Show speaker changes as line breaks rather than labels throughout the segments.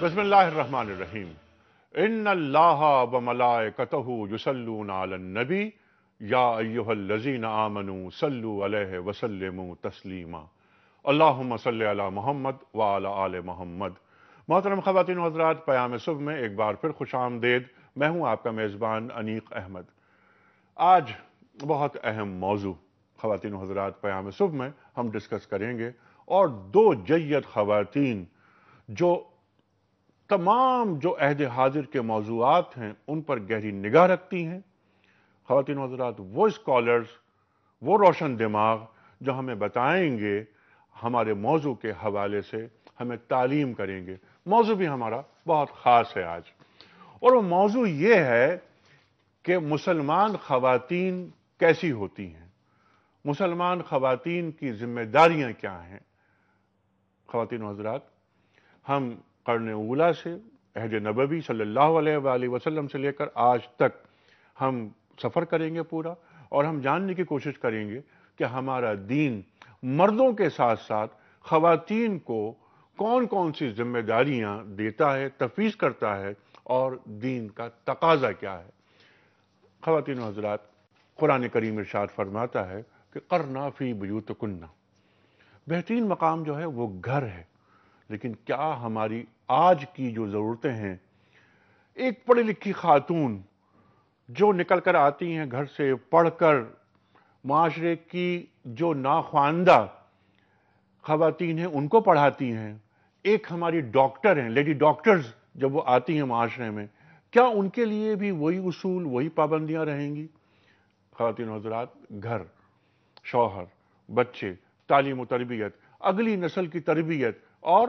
بسم اللہ الرحمن الرحیم ان اللہ و ملائکتہ یصلون علی النبی یا ایہا الذین آمنوا صلوا علیہ وسلموا تسلیما اللہم صلی علی محمد وعلی آل محمد۔ محترم خواتین و حضرات، پیام صبح میں ایک بار پھر خوش آمدید۔ میں ہوں آپ کا میزبان انیق احمد۔ آج بہت اہم موضوع خواتین و حضرات پیام صبح میں ہم ڈسکس کریں گے، اور دو جید خواتین جو تمام جو عہد حاضر کے موضوعات ہیں ان پر گہری نگاہ رکھتی ہیں۔ خواتین و حضرات، وہ اسکالرز، وہ روشن دماغ جو ہمیں بتائیں گے، ہمارے موضوع کے حوالے سے ہمیں تعلیم کریں گے۔ موضوع بھی ہمارا بہت خاص ہے آج، اور وہ موضوع یہ ہے کہ مسلمان خواتین کیسی ہوتی ہیں، مسلمان خواتین کی ذمہ داریاں کیا ہیں۔ خواتین و حضرات، ہم قرن اولا سے عہد نبوی صلی اللہ علیہ وآلہ وسلم سے لے کر آج تک ہم سفر کریں گے پورا، اور ہم جاننے کی کوشش کریں گے کہ ہمارا دین مردوں کے ساتھ ساتھ خواتین کو کون کون سی ذمہ داریاں دیتا ہے، تفویض کرتا ہے، اور دین کا تقاضا کیا ہے۔ خواتین و حضرات، قرآن کریم ارشاد فرماتا ہے کہ قرنا فی بیوتکن، بہترین مقام جو ہے وہ گھر ہے، لیکن کیا ہماری آج کی جو ضرورتیں ہیں، ایک پڑھی لکھی خاتون جو نکل کر آتی ہیں گھر سے پڑھ کر، معاشرے کی جو ناخواندہ خواتین ہیں ان کو پڑھاتی ہیں، ایک ہماری ڈاکٹر ہیں، لیڈی ڈاکٹرز جب وہ آتی ہیں معاشرے میں، کیا ان کے لیے بھی وہی اصول، وہی پابندیاں رہیں گی؟ خواتین و حضرات، گھر، شوہر، بچے، تعلیم و تربیت، اگلی نسل کی تربیت اور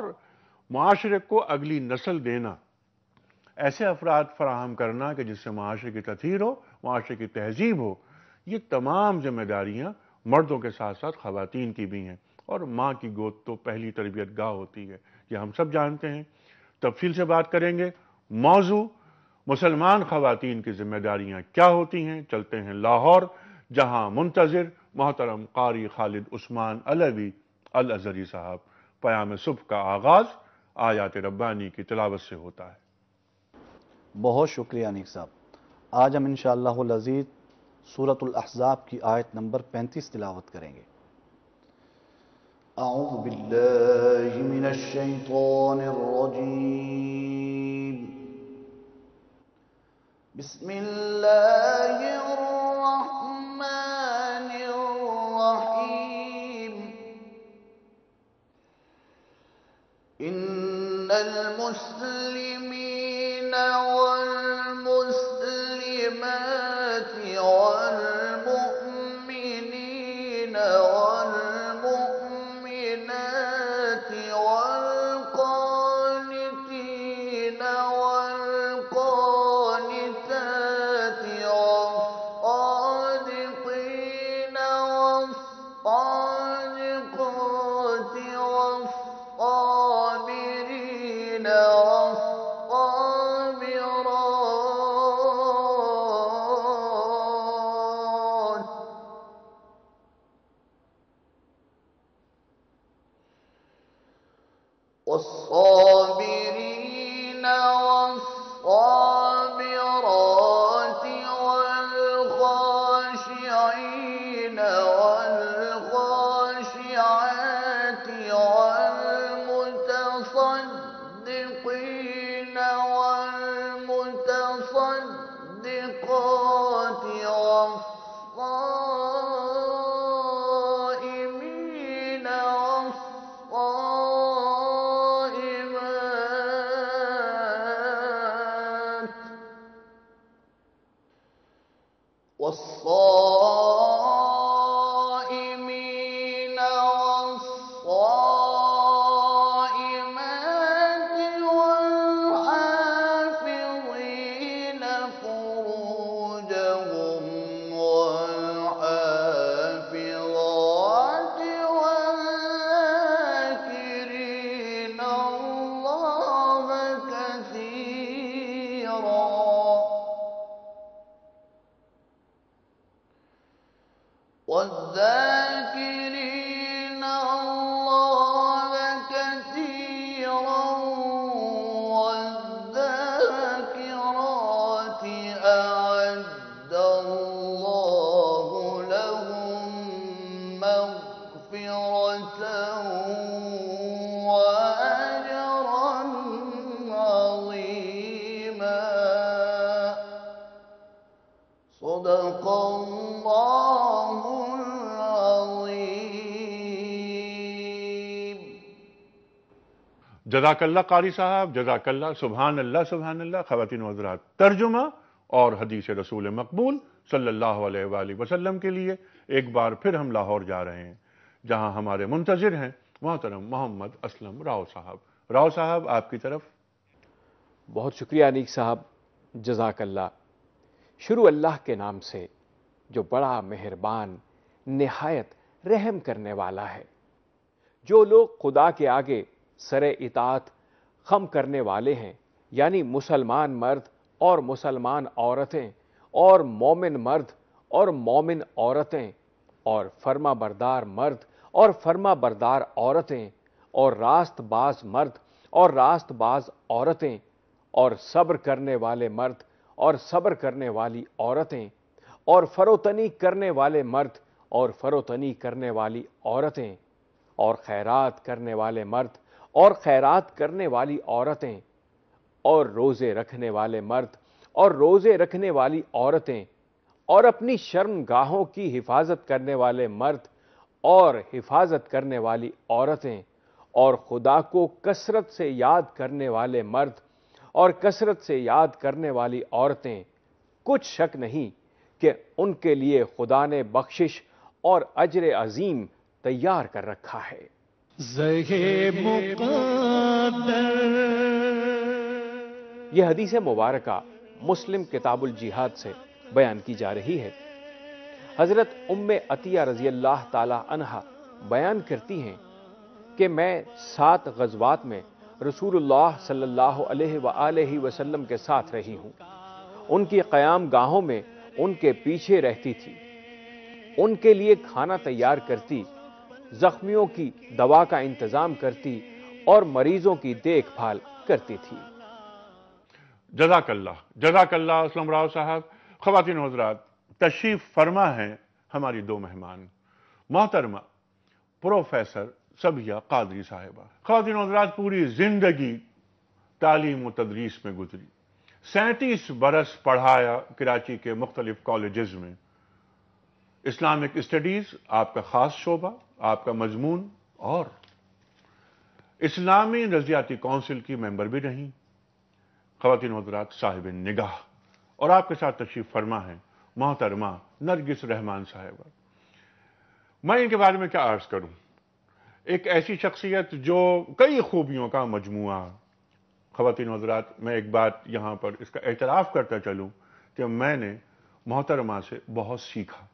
معاشرے کو اگلی نسل دینا، ایسے افراد فراہم کرنا کہ جس سے معاشرے کی تطہیر ہو، معاشرے کی تہذیب ہو، یہ تمام ذمہ داریاں مردوں کے ساتھ ساتھ خواتین کی بھی ہیں۔ اور ماں کی گود تو پہلی تربیت گاہ ہوتی ہے، یہ ہم سب جانتے ہیں۔ تفصیل سے بات کریں گے۔ موضوع مسلمان خواتین کی ذمہ داریاں کیا ہوتی ہیں۔ چلتے ہیں لاہور، جہاں منتظر محترم قاری خالد عثمان علوی الازہری صاحب۔ پیام صبح کا آغاز آیات ربانی کی تلاوت سے ہوتا ہے۔
بہت شکریہ انیق صاحب۔ آج ہم انشاءاللہ العزیز سورۃ الاحزاب کی آیت نمبر 35 تلاوت کریں گے۔ اعوذ باللہ من الشیطان الرجیم، بسم اللہ الرحمن الرحیم۔ ان المسلمین والمسلمات والمؤمنین والمؤمنات والقانتین والقانتات والصادقین والصادقات والصابرین والصابرين والصابرات والخاشعين والخاشعات والمتصدقين والمتصدقات والصائمين والصائمين والصائمات والحافظين فروجهم والحافظات والذاكرين الله كثيرا والذاكرين الله كثيرا
جزاک اللہ قاری صاحب، جزاک اللہ، سبحان اللہ سبحان اللہ۔ خواتین و حضرات، ترجمہ اور حدیث رسول مقبول صلی اللہ علیہ وآلہ وسلم کے لیے ایک بار پھر ہم لاہور جا رہے ہیں، جہاں ہمارے منتظر ہیں محترم محمد اسلم راؤ صاحب۔ راؤ صاحب، آپ کی طرف۔
بہت شکریہ انیک صاحب، جزاک اللہ۔ شروع اللہ کے نام سے جو بڑا مہربان، نہایت رحم کرنے والا ہے۔ جو لوگ خدا کے آگے سر اطاعت خم کرنے والے ہیں، یعنی مسلمان مرد اور مسلمان عورتیں اور مومن مرد اور مومن عورتیں اور فرما بردار مرد اور فرما بردار عورتیں اور راست باز مرد اور راست باز عورتیں اور صبر کرنے والے مرد اور صبر کرنے والی عورتیں اور فروتنی کرنے والے مرد اور فروتنی کرنے والی عورتیں اور خیرات کرنے والے مرد اور خیرات کرنے والی عورتیں اور روزے رکھنے والے مرد اور روزے رکھنے والی عورتیں اور اپنی شرم گاہوں کی حفاظت کرنے والے مرد اور حفاظت کرنے والی عورتیں اور خدا کو کثرت سے یاد کرنے والے مرد اور کثرت سے یاد کرنے والی عورتیں، کچھ شک نہیں کہ ان کے لیے خدا نے بخشش اور اجر عظیم تیار کر رکھا ہے۔ یہ حدیث مبارکہ مسلم کتاب الجہاد سے بیان کی جا رہی ہے۔ حضرت ام عطیہ رضی اللہ تعالی عنہا بیان کرتی ہیں کہ میں 7 غزوات میں رسول اللہ صلی اللہ علیہ وآلہ وسلم کے ساتھ رہی ہوں۔ ان کی قیام گاہوں میں ان کے پیچھے رہتی تھی، ان کے لیے کھانا تیار کرتی، زخمیوں کی دوا کا انتظام کرتی اور مریضوں کی دیکھ بھال کرتی تھی۔
جزاک اللہ اسلم راؤ صاحب۔ خواتین و حضرات، تشریف فرما ہیں ہماری 2 مہمان، محترمہ پروفیسر صبیہ قادری صاحبہ۔ خواتین و حضرات، پوری زندگی تعلیم و تدریس میں گزری، 37 برس پڑھایا کراچی کے مختلف کالجز میں۔ اسلامک اسٹڈیز آپ کا خاص شعبہ، آپ کا مضمون، اور اسلامی نظریاتی کونسل کی ممبر بھی رہیں۔ خواتین و حضرات، صاحب نگاہ، اور آپ کے ساتھ تشریف فرما ہیں محترمہ نرگس رحمان صاحبہ۔ میں ان کے بارے میں کیا عرض کروں، ایک ایسی شخصیت جو کئی خوبیوں کا مجموعہ۔ خواتین و حضرات، میں ایک بات یہاں پر اس کا اعتراف کرتا چلوں کہ میں نے محترمہ سے بہت سیکھا۔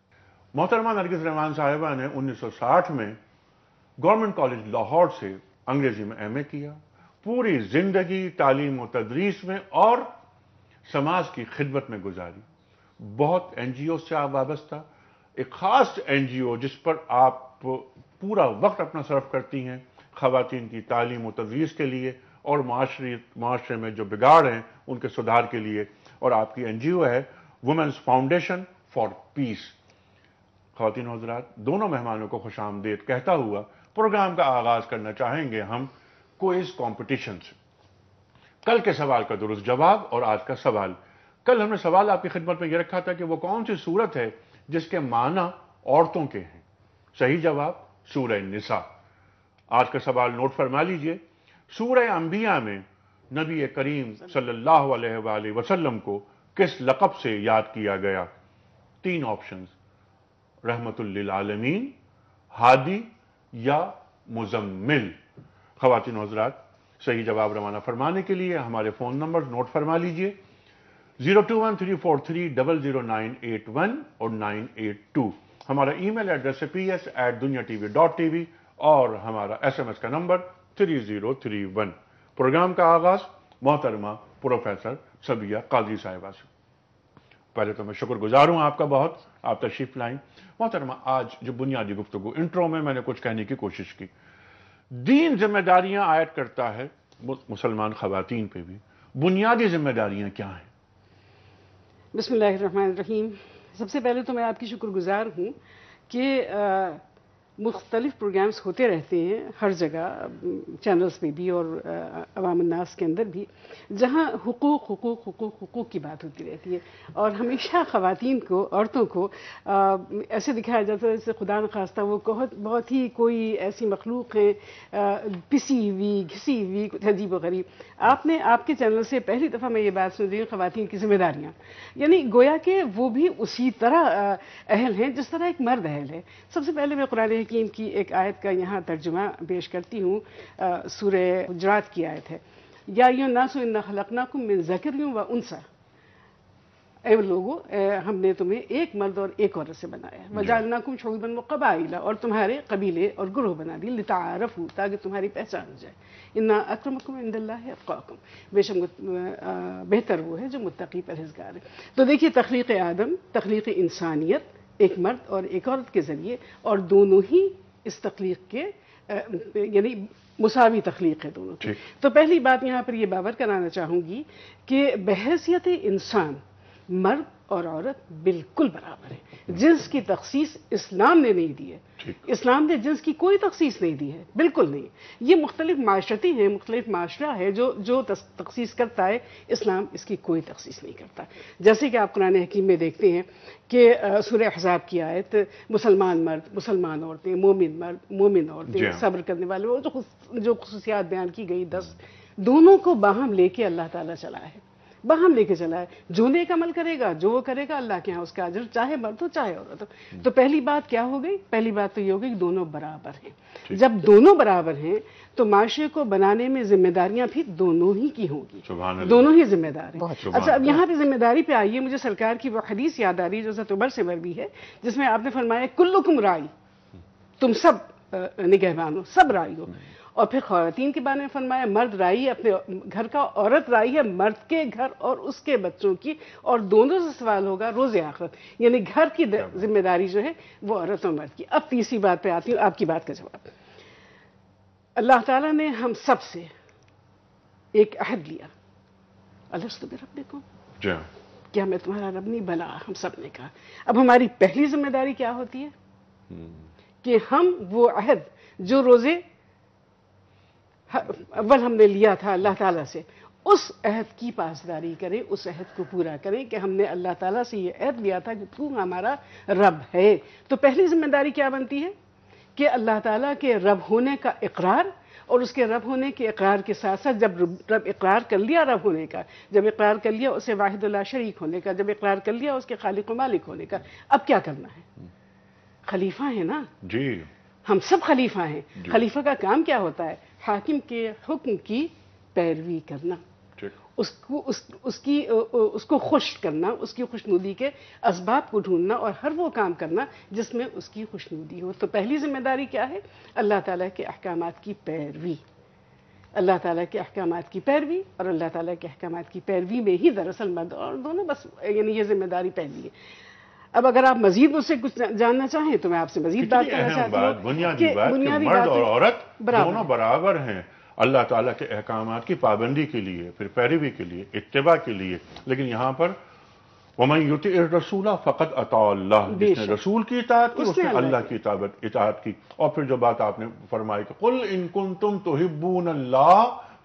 محترمہ نرگس رحمان صاحبہ نے 1960 میں گورنمنٹ کالج لاہور سے انگریزی میں ایم اے کیا، پوری زندگی تعلیم و تدریس میں اور سماج کی خدمت میں گزاری۔ بہت این جی او سے آپ وابستہ، ایک خاص این جی او جس پر آپ پورا وقت اپنا صرف کرتی ہیں خواتین کی تعلیم و تدریس کے لیے اور معاشرے میں جو بگاڑ ہیں ان کے سدھار کے لیے، اور آپ کی این جی او ہے وومنز فاؤنڈیشن فار پیس۔ خواتین و حضرات، دونوں مہمانوں کو خوش آمدید کہتا ہوا پروگرام کا آغاز کرنا چاہیں گے ہم کوئز کمپٹیشن سے۔ کل کے سوال کا درست جواب اور آج کا سوال۔ کل ہم نے سوال آپ کی خدمت میں یہ رکھا تھا کہ وہ کون سی سورت ہے جس کے معنی عورتوں کے ہیں؟ صحیح جواب سورہ نساء۔ آج کا سوال نوٹ فرما لیجئے، سورہ انبیاء میں نبی کریم صلی اللہ علیہ وآلہ وسلم کو کس لقب سے یاد کیا گیا؟ 3 آپشنز، رحمت للعالمین، ہادی یا مزمل۔ خواتین و حضرات، صحیح جواب روانہ فرمانے کے لیے ہمارے فون نمبر نوٹ فرما لیجئے، 02134300981 اور 982۔ ہمارا ای میل ایڈریس ہے ps@dunyatv.tv اور ہمارا SMS کا نمبر 3031۔ پروگرام کا آغاز محترمہ پروفیسر صبیہ قادری صاحبہ سے۔ پہلے تو میں شکر گزار ہوں آپ کا بہت، آپ تشریف لائیں۔ محترمہ، آج جو بنیادی گفتگو انٹرو میں نے کچھ کہنے کی کوشش کی، دین ذمہ داریاں عائد کرتا ہے مسلمان خواتین پہ بھی، بنیادی ذمہ داریاں کیا ہیں؟
بسم اللہ الرحمن الرحیم۔ سب سے پہلے تو میں آپ کی شکر گزار ہوں کہ مختلف پروگرامز ہوتے رہتے ہیں ہر جگہ، چینلز پہ بھی اور عوام الناس کے اندر بھی، جہاں حقوق حقوق حقوق حقوق کی بات ہوتی رہتی ہے، اور ہمیشہ خواتین کو، عورتوں کو ایسے دکھایا جاتا ہے جیسے خدا نخواستہ وہ بہت ہی کوئی ایسی مخلوق ہے پسی ہوئی گھسی ہوئی، کچھ عجیب و غریب۔ آپ کے چینل سے پہلی دفعہ میں یہ بات سن رہی ہوں، خواتین کی ذمہ داریاں، یعنی گویا کہ وہ بھی اسی طرح اہل ہیں جس طرح ایک مرد اہل ہے۔ سب سے پہلے میں قرآن حکیم کی ایک آیت کا یہاں ترجمہ پیش کرتی ہوں، سورہ حجرات کی آیت ہے، یا ایھا الناس انا خلقناکم من ذکر و انثی، اے لوگو ہم نے تمہیں ایک مرد اور ایک عورت سے بنایا، وجعلناکم شعوبا وقبائل، اور تمہارے قبیلے اور گروہ بنا دیے، لتعارفوا، تاکہ تمہاری پہچان ہو جائے، ان اکرمکم عند اللہ اتقاکم، بے شک بہتر وہ ہے جو متقی پرہیزگار ہے۔ تو دیکھیے تخلیق آدم، تخلیق انسانیت ایک مرد اور ایک عورت کے ذریعے، اور دونوں ہی اس تخلیق کے یعنی مساوی تخلیق ہے دونوں کی۔ تو پہلی بات یہاں پر یہ باور کرانا چاہوں گی کہ بحیثیت انسان مرد اور عورت بالکل برابر ہے، جنس کی تخصیص اسلام نے نہیں دی ہے، اسلام نے جنس کی کوئی تخصیص نہیں دی ہے، بالکل نہیں۔ یہ مختلف معاشرتی ہیں، مختلف معاشرہ ہے جو تخصیص کرتا ہے، اسلام اس کی کوئی تخصیص نہیں کرتا۔ جیسے کہ آپ قرآن حکیم میں دیکھتے ہیں کہ سورہ احزاب کی آیت، مسلمان مرد، مسلمان عورتیں، مومن مرد، مومن عورتیں، صبر کرنے والے، وہ جو خصوصیات بیان کی گئی 10، دونوں کو باہم لے کے اللہ تعالیٰ چلا ہے، باہم لے کے چلا ہے۔ جو نیک عمل کرے گا، جو وہ کرے گا، اللہ کے ہاں اس کا اجر، چاہے مرد ہو چاہے عورت ہو۔ تو پہلی بات کیا ہو گئی؟ پہلی بات تو یہ ہو گئی کہ دونوں برابر ہیں۔ جب دونوں برابر ہیں تو معاشرے کو بنانے میں ذمہ داریاں بھی دونوں ہی کی ہوں گی، دونوں ہی ذمہ دار ہیں۔ اچھا، اب یہاں پہ ذمہ داری پہ آئیے، مجھے سرکار کی وہ حدیث یاد آ رہی ہے جو حضرت عمر سے مروی ہے، جس میں آپ نے فرمایا کلکم رائی، تم سب نگہبان ہو، سب رائی ہو۔ اور پھر خواتین کے بارے میں فرمایا مرد رائی ہے اپنے گھر کا، عورت رائی ہے مرد کے گھر اور اس کے بچوں کی، اور دونوں سے سوال ہوگا روز آخرت، یعنی گھر کی ذمہ داری جو ہے وہ عورت اور مرد کی۔ اب تیسری بات پہ آتی ہوں، آپ کی بات کا جواب۔ اللہ تعالیٰ نے ہم سب سے ایک عہد لیا، الستو بربکم، کیا میں تمہارا رب نہیں؟ بلا، ہم سب نے کہا۔ اب ہماری پہلی ذمہ داری کیا ہوتی ہے کہ ہم وہ عہد جو روزے اول ہم نے لیا تھا اللہ تعالیٰ سے، اس عہد کی پاسداری کریں، اس عہد کو پورا کریں کہ ہم نے اللہ تعالیٰ سے یہ عہد لیا تھا کہ تو ہمارا رب ہے۔ تو پہلی ذمہ داری کیا بنتی ہے کہ اللہ تعالیٰ کے رب ہونے کا اقرار، اور اس کے رب ہونے کے اقرار کے ساتھ ساتھ جب رب اقرار کر لیا رب ہونے کا، جب اقرار کر لیا اسے واحد لا شریک ہونے کا، جب اقرار کر لیا اس کے خالق و مالک ہونے کا، اب کیا کرنا ہے؟ خلیفہ ہے نا
جی،
ہم سب خلیفہ ہیں۔ خلیفہ کا کام کیا ہوتا ہے؟ حاکم کے حکم کی پیروی کرنا، اس کو خوش کرنا، اس کی خوشنودی کے اسباب کو ڈھونڈنا، اور ہر وہ کام کرنا جس میں اس کی خوشنودی ہو۔ تو پہلی ذمہ داری کیا ہے؟ اللہ تعالیٰ کے احکامات کی پیروی، اللہ تعالیٰ کے احکامات کی پیروی، اور اللہ تعالیٰ کے احکامات کی پیروی میں ہی دراصل مرد اور دونوں بس، یعنی یہ ذمہ داری پہلی ہے۔ اب اگر آپ مزید مجھ سے کچھ جاننا چاہیں تو میں آپ سے مزید بات کرنا چاہتی ہوں۔
بنیادی بات کہ مرد اور عورت دونوں برابر ہیں اللہ تعالیٰ کے احکامات کی پابندی کے لیے، پھر پیروی کے لیے، اتباع کے لیے۔ لیکن یہاں پر وَمَن يُطِعِ الرَّسُولَ فَقَدْ أَطَاعَ اللَّهَ، جس نے رسول کی اطاعت کی اس نے اللہ کی اطاعت کی۔ اور پھر جو بات آپ نے فرمائی کہ قُلْ إِن كُنتُمْ تُحِبُّونَ اللَّهَ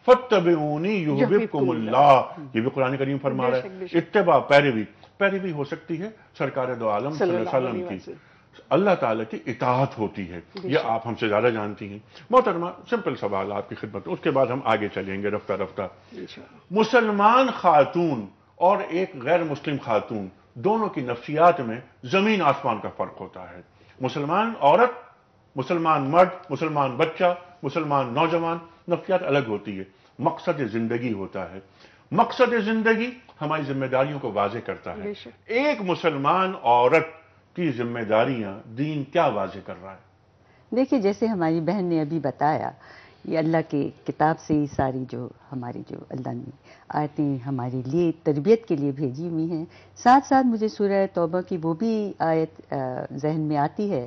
فَاتَّبِعُونِي يُحْبِبْكُمُ اللَّهُ، یہ بھی قرآن کریم فرما رہا ہے۔ اتباع، پیروی ہو سکتی ہے سرکار دو عالم صلی اللہ علیہ وسلم کی، اللہ تعالیٰ کی اطاعت ہوتی ہے، یہ آپ ہم سے زیادہ جانتی ہیں۔ محترمہ، سمپل سوال آپ کی خدمت، اس کے بعد ہم آگے چلیں گے رفتہ رفتہ۔ مسلمان خاتون اور ایک غیر مسلم خاتون، دونوں کی نفسیات میں زمین آسمان کا فرق ہوتا ہے۔ مسلمان عورت، مسلمان مرد، مسلمان بچہ، مسلمان نوجوان، نفسیات الگ ہوتی ہے۔ مقصد زندگی ہوتا ہے، مقصد زندگی ہماری ذمہ داریوں کو واضح کرتا ہے۔ ایک مسلمان عورت کی ذمہ داریاں دین کیا واضح کر رہا ہے؟
دیکھیے، جیسے ہماری بہن نے ابھی بتایا، یہ اللہ کی کتاب سے ہی ساری جو ہماری جو اللہ نے آیتیں ہمارے لیے تربیت کے لیے بھیجی ہوئی ہیں، ساتھ ساتھ مجھے سورہ توبہ کی وہ بھی آیت ذہن میں آتی ہے،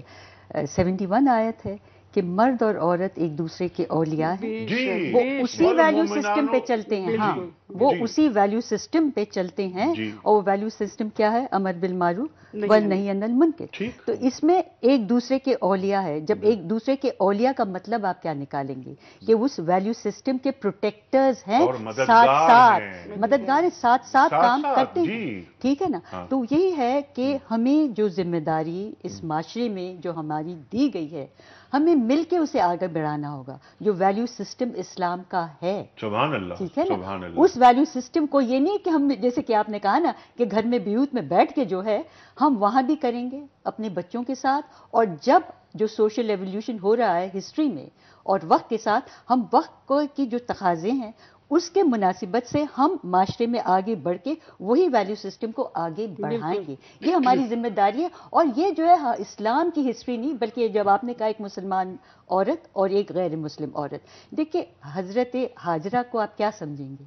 71 آیت ہے کہ مرد اور عورت ایک دوسرے کے اولیاء ہیں،
جی
وہ اسی ویلیو سسٹم پہ چلتے ہیں. ہاں وہ اسی ویلیو سسٹم پہ چلتے ہیں. اور وہ ویلیو سسٹم کیا ہے؟ امر بالمعروف والنہی عن المنکر. تو اس میں ایک دوسرے کے اولیاء ہے. جب ایک دوسرے کے اولیاء کا مطلب آپ کیا نکالیں گے؟ کہ اس ویلیو سسٹم کے پروٹیکٹرز ہیں، ساتھ ساتھ مددگار ہیں، ساتھ ساتھ کام کرتے ہیں. ٹھیک ہے نا؟ تو یہی ہے کہ ہمیں جو ذمہ داری اس معاشرے میں جو ہماری دی گئی ہے، ہمیں مل کے اسے آگے بڑھانا ہوگا. جو ویلیو سسٹم اسلام کا ہے،
سبحان اللہ،
ٹھیک ہے نا،
سبحان اللہ.
اس ویلیو سسٹم کو یہ نہیں کہ ہم جیسے کہ آپ نے کہا نا کہ گھر میں بیوت میں بیٹھ کے جو ہے ہم وہاں بھی کریں گے اپنے بچوں کے ساتھ. اور جب جو سوشل ایولیوشن ہو رہا ہے ہسٹری میں اور وقت کے ساتھ، ہم وقت کی جو تقاضے ہیں اس کے مناسبت سے ہم معاشرے میں آگے بڑھ کے وہی ویلیو سسٹم کو آگے بڑھائیں گے. یہ ہماری ذمہ داری ہے. اور یہ جو ہے اسلام کی ہسٹری نہیں، بلکہ جب آپ نے کہا ایک مسلمان عورت اور ایک غیر مسلم عورت، دیکھیے حضرت ہاجرہ کو آپ کیا سمجھیں گے؟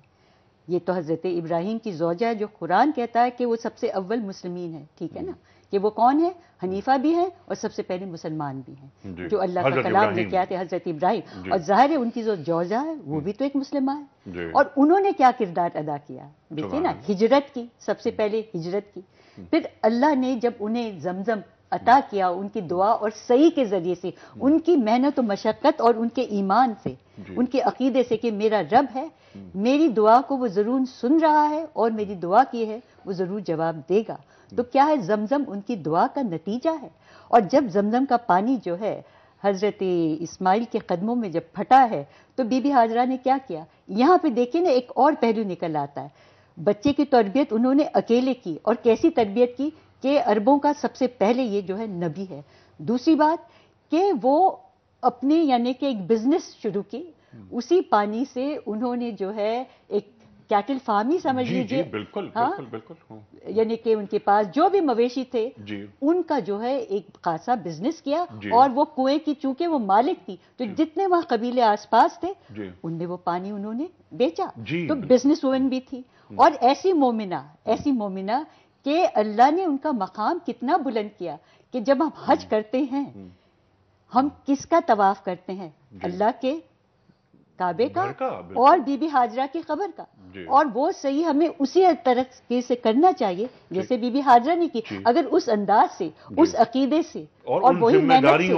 یہ تو حضرت ابراہیم کی زوجہ ہے، جو قرآن کہتا ہے کہ وہ سب سے اول مسلمین ہے. ٹھیک ہے نا؟ کہ وہ کون ہے؟ حنیفہ بھی ہیں اور سب سے پہلے مسلمان بھی ہیں، جو اللہ کا کلام لے کے آتے حضرت ابراہیم. اور ظاہر ہے ان کی جو زوجہ ہے وہ بھی تو ایک مسلمہ ہے. اور انہوں نے کیا کردار ادا کیا؟ دیکھیے نا، ہجرت کی، سب سے پہلے ہجرت کی. پھر اللہ نے جب انہیں زمزم عطا کیا ان کی دعا اور صحیح کے ذریعے سے، ان کی محنت و مشقت اور ان کے ایمان سے، ان کے عقیدے سے کہ میرا رب ہے، میری دعا کو وہ ضرور سن رہا ہے اور میری دعا کی ہے وہ ضرور جواب دے گا. تو کیا ہے؟ زمزم ان کی دعا کا نتیجہ ہے. اور جب زمزم کا پانی جو ہے حضرت اسماعیل کے قدموں میں جب پھٹا ہے تو بی بی ہاجرہ نے کیا کیا؟ یہاں پہ دیکھیں نا ایک اور پہلو نکل آتا ہے. بچے کی تربیت انہوں نے اکیلے کی. اور کیسی تربیت کی؟ کہ عربوں کا سب سے پہلے یہ جو ہے نبی ہے. دوسری بات کہ وہ اپنے یعنی کہ ایک بزنس شروع کی، اسی پانی سے انہوں نے جو ہے ایک کیٹل فارم ہی سمجھ لیجیے.
بالکل بالکل بالکل.
یعنی کہ ان کے پاس جو بھی مویشی تھے ان کا جو ہے ایک خاصا بزنس کیا. اور وہ کنویں کی چونکہ وہ مالک تھی تو جتنے وہاں قبیلے آس پاس تھے ان میں وہ پانی انہوں نے بیچا. تو بزنس وومن بھی تھی. اور ایسی مومنہ کہ اللہ نے ان کا مقام کتنا بلند کیا کہ جب ہم حج کرتے ہیں ہم کس کا طواف کرتے ہیں؟ اللہ کے کعبے کا اور بی بی ہاجرہ کی قبر کا. اور وہ صحیح ہمیں اسی طریقے سے کرنا چاہیے جیسے بی بی ہاجرہ نے کی. اگر اس انداز سے، اس عقیدے سے اور وہی محنت سے،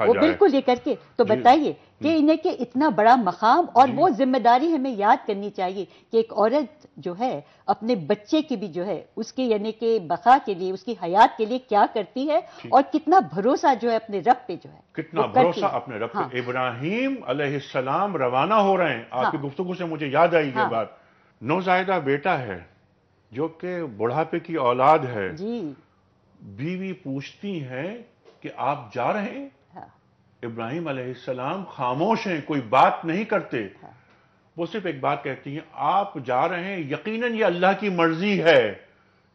وہ بالکل یہ کر کے، تو بتائیے کہ انہیں کہ اتنا بڑا مقام. اور وہ ذمہ داری ہمیں یاد کرنی چاہیے کہ ایک عورت جو ہے اپنے بچے کی بھی جو ہے اس کے یعنی کہ بقا کے لیے، اس کی حیات کے لیے کیا کرتی ہے اور کتنا بھروسہ جو ہے اپنے رب پہ جو ہے،
کتنا بھروسہ اپنے رب پہ. ابراہیم علیہ السلام روانہ ہو رہے ہیں. آپ کی گفتگو سے مجھے یاد آئی یہ بات. نوزائیدہ بیٹا ہے جو کہ بڑھاپے کی اولاد ہے. بیوی پوچھتی ہیں کہ آپ جا رہے ہیں؟ ابراہیم علیہ السلام خاموش ہیں، کوئی بات نہیں کرتے. وہ صرف ایک بات کہتی ہیں، آپ جا رہے ہیں، یقیناً یہ اللہ کی مرضی ہے،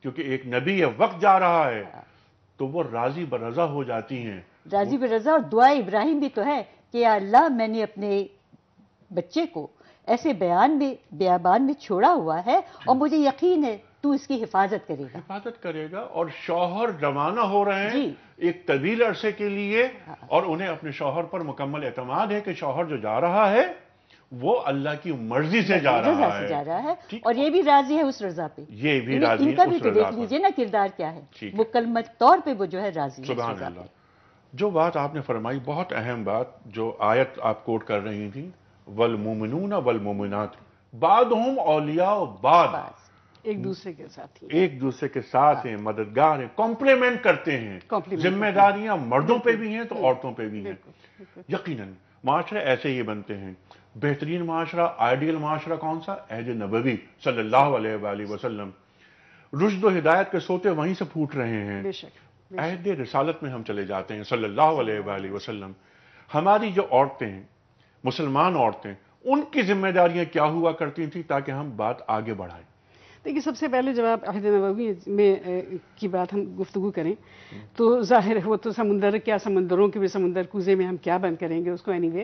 کیونکہ ایک نبی ہے، وقت جا رہا ہے. تو وہ راضی برضا ہو جاتی ہیں.
راضی برضا. اور دعا ابراہیم بھی تو ہے کہ یا اللہ میں نے اپنے بچے کو ایسے بیابان میں چھوڑا ہوا ہے اور مجھے یقین ہے تو اس کی حفاظت کرے گا. اور شوہر روانہ ہو رہے ہیں ایک طویل عرصے کے لیے، اور انہیں اپنے شوہر پر مکمل اعتماد ہے کہ شوہر جو جا رہا ہے وہ اللہ کی مرضی سے جا رہا ہے. اور یہ بھی راضی ہے اس رضا پہ.
یہ بھی راضی ہے
ان کا بھی تو دیکھ لیجئے نا کردار کیا ہے. مکمل طور پہ وہ جو ہے راضی ہے.
سبحان اللہ. جو بات آپ نے فرمائی بہت اہم بات، جو آیت آپ کوٹ کر رہی تھی، والمومنون والمومنات بعضهم اولیاء بعض،
ایک دوسرے کے ساتھ
ہیں، مددگار ہیں، کمپلیمنٹ کرتے ہیں. ذمہ داریاں مردوں پہ بھی ہیں تو عورتوں پہ بھی ہیں. یقیناً معاشرے ایسے ہی بنتے ہیں. بہترین معاشرہ، آئیڈیل معاشرہ کون سا؟ عہد نبوی صلی اللہ علیہ وآلہ وسلم. رشد و ہدایت کے سوتے وہیں سے پھوٹ رہے ہیں. عہد رسالت میں ہم چلے جاتے ہیں صلی اللہ علیہ وآلہ وسلم. ہماری جو عورتیں ہیں، مسلمان عورتیں، ان کی ذمہ داریاں کیا ہوا کرتی تھیں تاکہ ہم بات آگے بڑھائیں؟
دیکھیے، سب سے پہلے جب آپ عہد نبوی میں کی بات ہم گفتگو کریں تو ظاہر ہے وہ تو سمندروں کے بھی سمندر کوزے میں ہم کیا بند کریں گے اس کو. اینی وے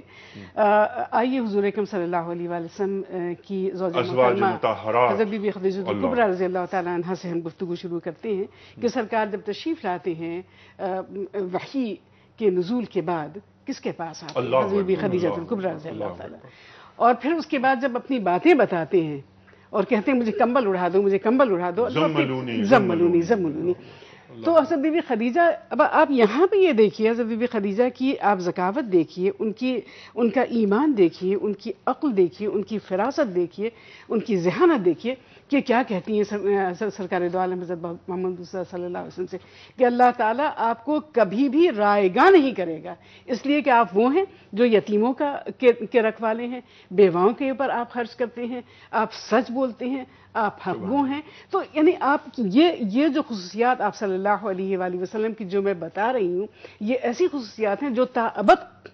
آئیے حضور اکرم صلی اللہ علیہ وسلم کی زوجہ محترمہ حضرت بی بی خدیجہ کبریٰ رضی اللہ تعالیٰ عنہا سے ہم گفتگو شروع کرتے ہیں کہ سرکار جب تشریف لاتے ہیں وحی کے نزول کے بعد کس کے پاس آتے ہیں؟
اللہ
حضرت بی بی
اکبر،
خدیجہ
اللہ
الکبریٰ
اکبر،
رضی اللہ
اللہ
تعالیٰ.
اکبر.
اور پھر اس کے بعد جب اپنی باتیں بتاتے ہیں اور کہتے ہیں مجھے کمبل اڑا دو، مجھے کمبل اڑا دو،
زملونی،
زملونی زملونی. تو حضرت بی بی خدیجہ، اب آپ یہاں پہ یہ دیکھیے حضرت بی بی خدیجہ کی آپ ذکاوت دیکھیے، ان کا ایمان دیکھیے، ان کی عقل دیکھیے، ان کی فراست دیکھیے، ان کی ذہانت دیکھیے کہ کیا کہتی ہیں سرکار دو عالم حضرت محمد صلی اللہ علیہ وسلم سے کہ اللہ تعالیٰ آپ کو کبھی بھی رائیگاں نہیں کرے گا، اس لیے کہ آپ وہ ہیں جو یتیموں کے رکھوالے ہیں، بیواؤں کے اوپر آپ خرچ کرتے ہیں، آپ سچ بولتے ہیں، آپ حق گو ہیں. تو یعنی آپ یہ جو خصوصیات آپ صلی اللہ علیہ وآلہ وسلم کی جو میں بتا رہی ہوں، یہ ایسی خصوصیات ہیں جو تا ابد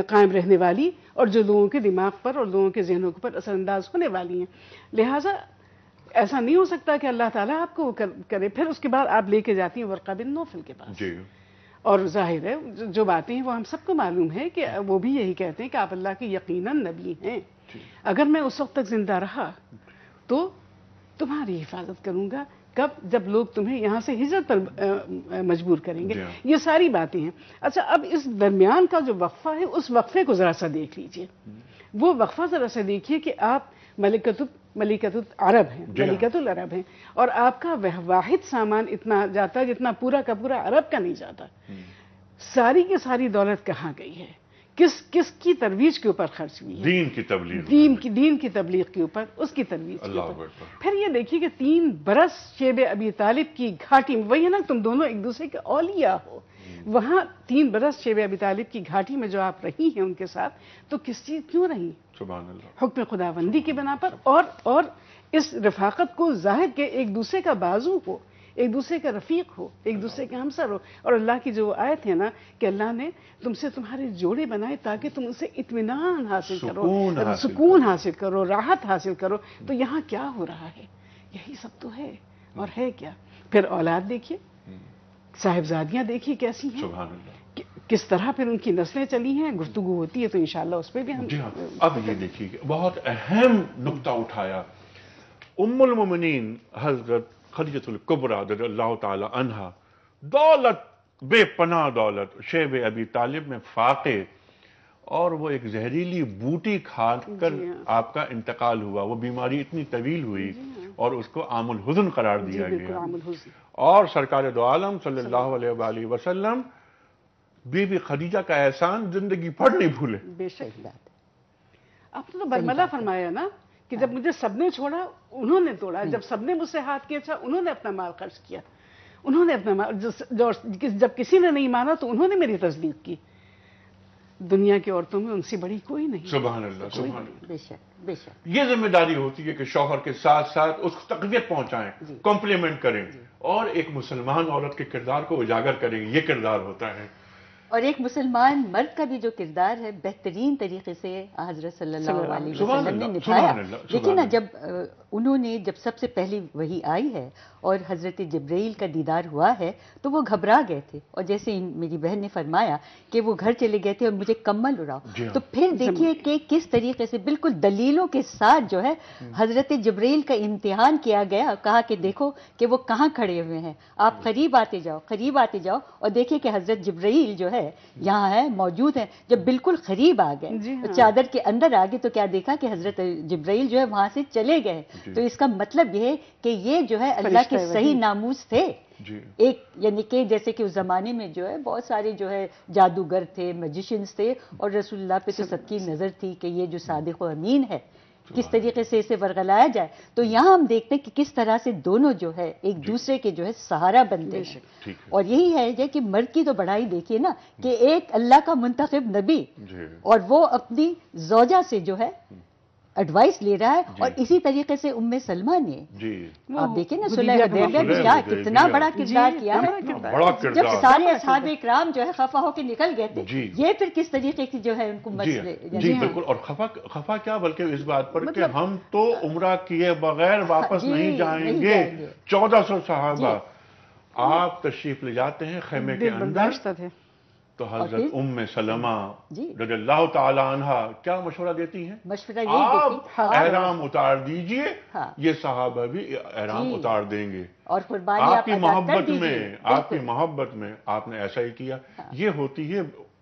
قائم رہنے والی اور جو لوگوں کے دماغ پر اور لوگوں کے ذہنوں پر اثر انداز ہونے والی ہیں. لہٰذا ایسا نہیں ہو سکتا کہ اللہ تعالیٰ آپ کو کرے. پھر اس کے بعد آپ لے کے جاتی ہیں ورقہ بن نوفل کے پاس.
جی.
اور ظاہر ہے جو باتیں ہیں وہ ہم سب کو معلوم ہے کہ وہ بھی یہی کہتے ہیں کہ آپ اللہ کے یقیناً نبی ہیں. اگر میں اس وقت تک زندہ رہا تو تمہاری حفاظت کروں گا. کب؟ جب لوگ تمہیں یہاں سے ہجرت پر مجبور کریں گے. یہ ساری باتیں ہیں. اچھا، اب اس درمیان کا جو وقفہ ہے اس وقفے کو ذرا سا دیکھ لیجئے. وہ وقفہ ذرا سا دیکھیے کہ آپ ملکۃ العرب ہیں، ملکۃ العرب ہیں، اور آپ کا واحد سامان اتنا جاتا ہے جتنا پورا کا پورا عرب کا نہیں جاتا. ساری کی ساری دولت کہاں گئی ہے؟ کس کی ترویج کے اوپر خرچ ہوئی ہے؟
دین کی تبلیغ،
دین کی تبلیغ کے اوپر، اس کی ترویج کے اوپر. پھر یہ دیکھیے کہ 3 برس شیب ابی طالب کی گھاٹی میں، وہی ہے نا تم دونوں ایک دوسرے کے اولیاء ہو، وہاں 3 برس شیب ابی طالب کی گھاٹی میں جو آپ رہی ہیں ان کے ساتھ، تو کس چیز کیوں رہی؟
سبحان اللہ.
حکم خداوندی کی بنا پر اور اس رفاقت کو ظاہر کے ایک دوسرے کا بازو ہو، ایک دوسرے کا رفیق ہو، ایک دوسرے کا ہمسر ہو. اور اللہ کی جو آیت ہے نا کہ اللہ نے تم سے تمہارے جوڑے بنائے تاکہ تم ان سے اطمینان حاصل کرو، سکون حاصل کرو، راحت حاصل کرو. تو یہاں کیا ہو رہا ہے؟ یہی سب تو ہے. اور ہے کیا؟ پھر اولاد دیکھیے، صاحبزادیاں دیکھیے کیسی ہیں،
سبحان اللہ.
کس طرح پھر ان کی نسلیں چلی ہیں. گفتگو ہوتی ہے تو انشاءاللہ اس پہ بھی ہم.
جی ہاں. اب یہ دیکھیے کہ بہت اہم نقطہ اٹھایا. ام المومنین حضرت خدیجہ الکبریٰ رضی اللہ تعالی عنہا، دولت، بے پناہ دولت، شیب ابی طالب میں فاقے، اور وہ ایک زہریلی بوٹی کھا کر آپ کا انتقال ہوا. وہ بیماری اتنی طویل ہوئی اور اس کو عام الحزن قرار دیا گیا. اور سرکار دو عالم صلی اللہ علیہ وآلہ وسلم بی بی خدیجہ کا احسان زندگی بھر نہیں بھولے.
بے شک. آپ نے تو برملا فرمایا نا کہ جب مجھے سب نے چھوڑا انہوں نے توڑا، جب سب نے مجھ سے ہاتھ کیا اچھا انہوں نے اپنا مال خرچ کیا، انہوں نے اپنا مال، جب کسی نے نہیں مانا تو انہوں نے میری تصدیق کی. دنیا کی عورتوں میں ان سے بڑی کوئی نہیں.
سبحان اللہ، سبحان اللہ.
بے شک بے شک.
یہ ذمہ داری ہوتی ہے کہ شوہر کے ساتھ ساتھ اس کو تقویت پہنچائیں، کمپلیمنٹ کریں، اور ایک مسلمان عورت کے کردار کو اجاگر کریں. یہ کردار ہوتا ہے.
اور ایک مسلمان مرد کا بھی جو کردار ہے بہترین طریقے سے حضرت صلی اللہ علیہ وسلم نے نبھایا. دیکھیں نا، جب انہوں نے جب سب سے پہلی وحی آئی ہے اور حضرت جبرائیل کا دیدار ہوا ہے تو وہ گھبرا گئے تھے، اور جیسے میری بہن نے فرمایا کہ وہ گھر چلے گئے تھے اور مجھے کمل اڑاؤ. تو پھر دیکھیے کہ کس طریقے سے بالکل دلیلوں کے ساتھ جو ہے حضرت جبرائیل کا امتحان کیا گیا. کہا کہ دیکھو کہ وہ کہاں کھڑے ہوئے ہیں، آپ قریب آتے جاؤ، قریب آتے جاؤ. اور دیکھیے کہ حضرت جبرائیل جو ہے یہاں ہے، موجود ہے. جب بالکل قریب آ گئے، چادر کے اندر آ گئے، تو کیا دیکھا کہ حضرت جبرائیل جو ہے وہاں سے چلے گئے. تو اس کا مطلب یہ ہے کہ یہ جو ہے اللہ کے صحیح ناموس تھے. ایک یعنی کہ جیسے کہ اس زمانے میں جو ہے بہت سارے جو ہے جادوگر تھے، میجیشنز تھے، اور رسول اللہ پہ تو سب کی نظر تھی کہ یہ جو صادق و امین ہے کس طریقے سے اسے ورغلایا جائے. تو یہاں ہم دیکھتے ہیں کہ کس طرح سے دونوں جو ہے ایک دوسرے کے جو ہے سہارا بنتے ہیں. اور یہی ہے کہ مرد کی تو بڑائی دیکھیے نا کہ ایک اللہ کا منتخب نبی اور وہ اپنی زوجہ سے جو ہے ایڈوائس لے رہا ہے. اور اسی طریقے سے ام سلمہ نے آپ دیکھیں نا صلح حدیبیہ میں کیا کتنا بڑا کردار کیا ہے. جب سارے اصحاب کرام جو ہے خفا ہو کے نکل گئے تھے، یہ پھر کس طریقے کی جو ہے ان کو مسئلے.
جی بالکل. اور خفا کیا بلکہ اس بات پر کہ ہم تو عمرہ کیے بغیر واپس نہیں جائیں گے. 1400 صحابہ آپ تشریف لے جاتے ہیں خیمے کے اندر، تو حضرت ام سلمہ رضی اللہ تعالی عنہ کیا مشورہ دیتی ہیں؟
مشورہ یہ دیتی،
آپ احرام اتار دیجئے، یہ صحابہ بھی احرام اتار دیں گے.
اور قربانی
آپ کی محبت میں، آپ کی محبت میں آپ نے ایسا ہی کیا. یہ ہوتی ہے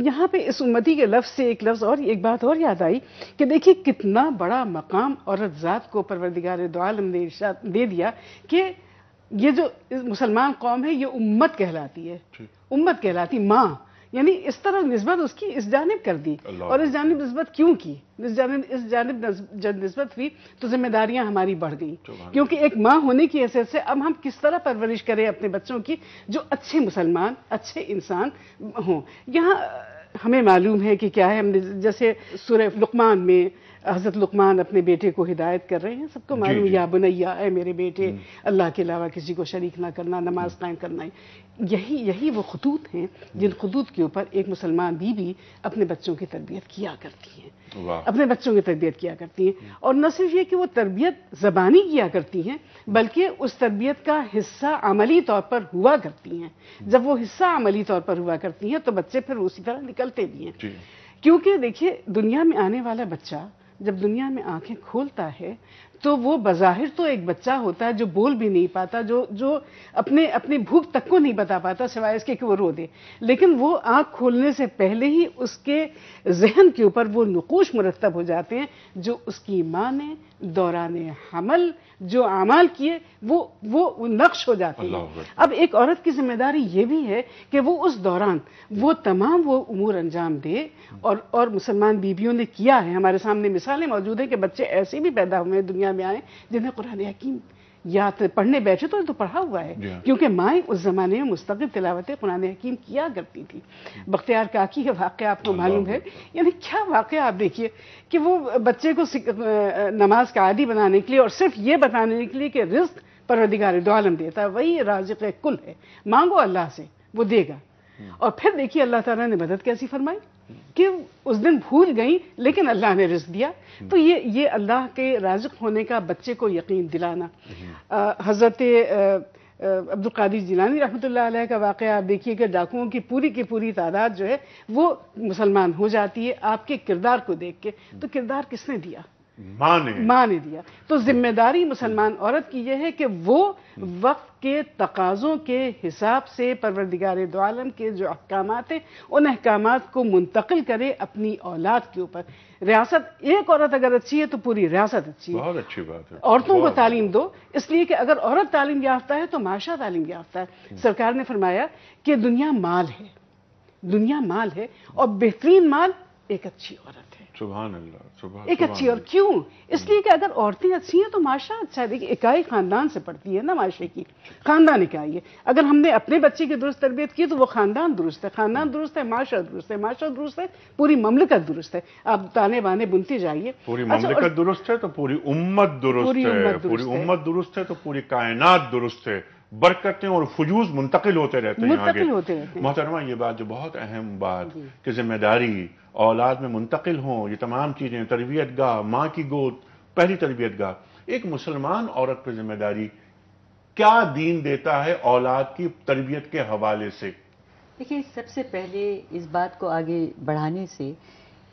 یہاں پہ اس امتی کے لفظ سے ایک لفظ اور ایک بات اور یاد آئی کہ دیکھیے کتنا بڑا مقام عورت ذات کو پروردگار دو عالم نے ارشاد دے دیا کہ یہ جو مسلمان قوم ہے یہ امت کہلاتی ہے, امت کہلاتی, ماں, یعنی اس طرح نسبت اس کی اس جانب کر دی. اور اس جانب نسبت کیوں کی, اس جانب جب نسبت ہوئی تو ذمہ داریاں ہماری بڑھ گئیں, کیونکہ ایک ماں ہونے کی حیثیت سے اب ہم کس طرح پرورش کریں اپنے بچوں کی جو اچھے مسلمان, اچھے انسان ہوں. یہاں ہمیں معلوم ہے کہ کیا ہے, ہم نے جیسے سورہ لقمان میں حضرت لقمان اپنے بیٹے کو ہدایت کر رہے ہیں, سب کو معلوم, یا بنیا, اے میرے بیٹے, اللہ کے علاوہ کسی کو شریک نہ کرنا, نماز قائم کرنا. یہی وہ خطوط ہیں جن خطوط کے اوپر ایک مسلمان بیوی اپنے بچوں کی تربیت کیا کرتی ہیں, اپنے بچوں کی تربیت کیا کرتی ہیں. اور نہ صرف یہ کہ وہ تربیت زبانی کیا کرتی ہیں بلکہ اس تربیت کا حصہ عملی طور پر ہوا کرتی ہیں. جب وہ حصہ عملی طور پر ہوا کرتی ہیں تو بچے پھر اسی طرح نکلتے بھی ہیں. کیونکہ دیکھیے دنیا میں آنے والا بچہ جب دنیا میں آنکھیں کھولتا ہے تو وہ بظاہر تو ایک بچہ ہوتا ہے جو بول بھی نہیں پاتا, جو اپنی بھوک تک کو نہیں بتا پاتا سوائے اس کے کہ وہ رو دے. لیکن وہ آنکھ کھولنے سے پہلے ہی اس کے ذہن کے اوپر وہ نقوش مرتب ہو جاتے ہیں جو اس کی ماں نے دوران حمل جو اعمال کیے وہ نقش ہو جاتے ہیں. اب ایک عورت کی ذمہ داری یہ بھی ہے کہ وہ اس دوران وہ تمام وہ امور انجام دے, اور مسلمان بیویوں نے کیا ہے. ہمارے سامنے مثالیں موجود ہیں کہ بچے ایسے بھی پیدا ہوئے ہیں دنیا میں آئے جنہیں قرآن حکیم یاد پڑھنے بیٹھے تو پڑھا ہوا ہے, کیونکہ مائیں اس زمانے میں مستقل تلاوت قرآن حکیم کیا کرتی تھی. بختیار کاکی کا واقعہ آپ کو معلوم ہے, یعنی کیا واقعہ آپ دیکھیے کہ وہ بچے کو نماز کا عادی بنانے کے لیے اور صرف یہ بتانے کے لیے کہ رزق پروردگار دو عالم دیتا ہے, وہی رازق کل ہے, مانگو اللہ سے وہ دے گا. اور پھر دیکھیے اللہ تعالیٰ نے مدد کیسی فرمائی کہ اس دن بھول گئیں لیکن اللہ نے رزق دیا. تو یہ اللہ کے رازق ہونے کا بچے کو یقین دلانا. حضرت عبد القادر جیلانی رحمۃ اللہ علیہ کا واقعہ آپ دیکھیے کہ ڈاکوؤں کی پوری تعداد جو ہے وہ مسلمان ہو جاتی ہے آپ کے کردار کو دیکھ کے. تو کردار کس نے دیا؟ ماں نے دیا. تو ذمہ داری مسلمان عورت کی یہ ہے کہ وہ وقت کے تقاضوں کے حساب سے پروردگار دو عالم کے جو احکامات ہیں ان احکامات کو منتقل کرے اپنی اولاد کے اوپر. ریاست ایک عورت اگر اچھی ہے تو پوری ریاست اچھی ہے.
بہت اچھی بات ہے.
عورتوں کو تعلیم دو, اس لیے کہ اگر عورت تعلیم یافتہ ہے تو معاشرہ تعلیم یافتہ ہے. سرکار نے فرمایا کہ دنیا مال ہے, دنیا مال ہے, اور بہترین مال ایک اچھی عورت ہے.
سبحان اللہ,
ایک اچھی. اور کیوں؟ اس لیے کہ اگر عورتیں اچھی ہیں تو معاشرہ اچھا ہے. دیکھیے اکائی خاندان سے پڑتی ہے نا معاشرے کی, خاندان اکائی ہے. اگر ہم نے اپنے بچے کی درست تربیت کی تو وہ خاندان درست ہے, خاندان درست ہے, معاشرہ درست ہے, معاشرہ درست ہے, پوری مملکت درست ہے. آپ تانے بانے بنتے جائیے.
پوری مملکت درست ہے تو پوری امت درست ہے, پوری امت درست ہے تو پوری کائنات درست ہے. برکتیں اور فجوز منتقل ہوتے رہتے ہیں آگے. محترمہ یہ بات جو بہت اہم بات کہ ذمہ داری اولاد میں منتقل ہوں, یہ تمام چیزیں, تربیت گاہ, ماں کی گود پہلی تربیت گاہ. ایک مسلمان عورت پر ذمہ داری کیا دین دیتا ہے اولاد کی تربیت کے حوالے سے؟
دیکھیے سب سے پہلے اس بات کو آگے بڑھانے سے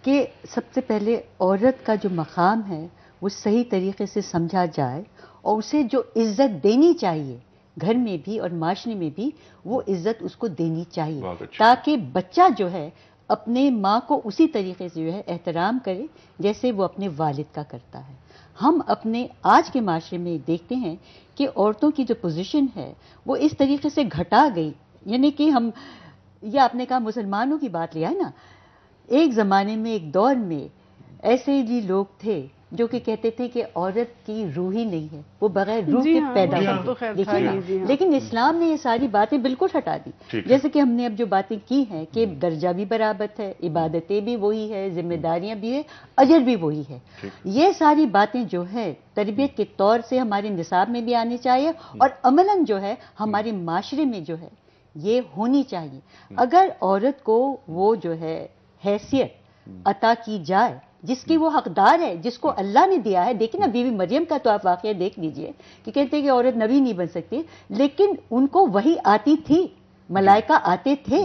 کہ سب سے پہلے عورت کا جو مقام ہے وہ صحیح طریقے سے سمجھا جائے اور اسے جو عزت دینی چاہیے گھر میں بھی اور معاشرے میں بھی وہ عزت اس کو دینی چاہیے, تاکہ بچہ جو ہے اپنے ماں کو اسی طریقے سے جو ہے احترام کرے جیسے وہ اپنے والد کا کرتا ہے. ہم اپنے آج کے معاشرے میں دیکھتے ہیں کہ عورتوں کی جو پوزیشن ہے وہ اس طریقے سے گھٹا گئی, یعنی کہ ہم یہ آپ نے کہا مسلمانوں کی بات لیا ہے نا, ایک زمانے میں ایک دور میں ایسے بھی لوگ تھے جو کہ کہتے تھے کہ عورت کی روح ہی نہیں ہے, وہ بغیر روح کے پیدا ہوئی. لیکن اسلام نے یہ ساری باتیں بالکل ہٹا دی. جیسے کہ ہم نے اب جو باتیں کی ہیں کہ درجہ بھی برابر ہے, عبادتیں بھی وہی ہے, ذمہ داریاں بھی ہے, اجر بھی وہی ہے. یہ ساری باتیں جو ہے تربیت کے طور سے ہمارے نصاب میں بھی آنی چاہیے اور عملاً جو ہے ہمارے معاشرے میں جو ہے یہ ہونی چاہیے. اگر عورت کو وہ جو ہے حیثیت عطا کی جائے جس کی وہ حقدار ہے, جس کو اللہ نے دیا ہے. دیکھیں نا بیوی مریم کا تو آپ واقعہ دیکھ لیجئے کہ کہتے ہیں کہ عورت نبی نہیں بن سکتی, لیکن ان کو وہی آتی تھی, ملائکہ آتے تھے,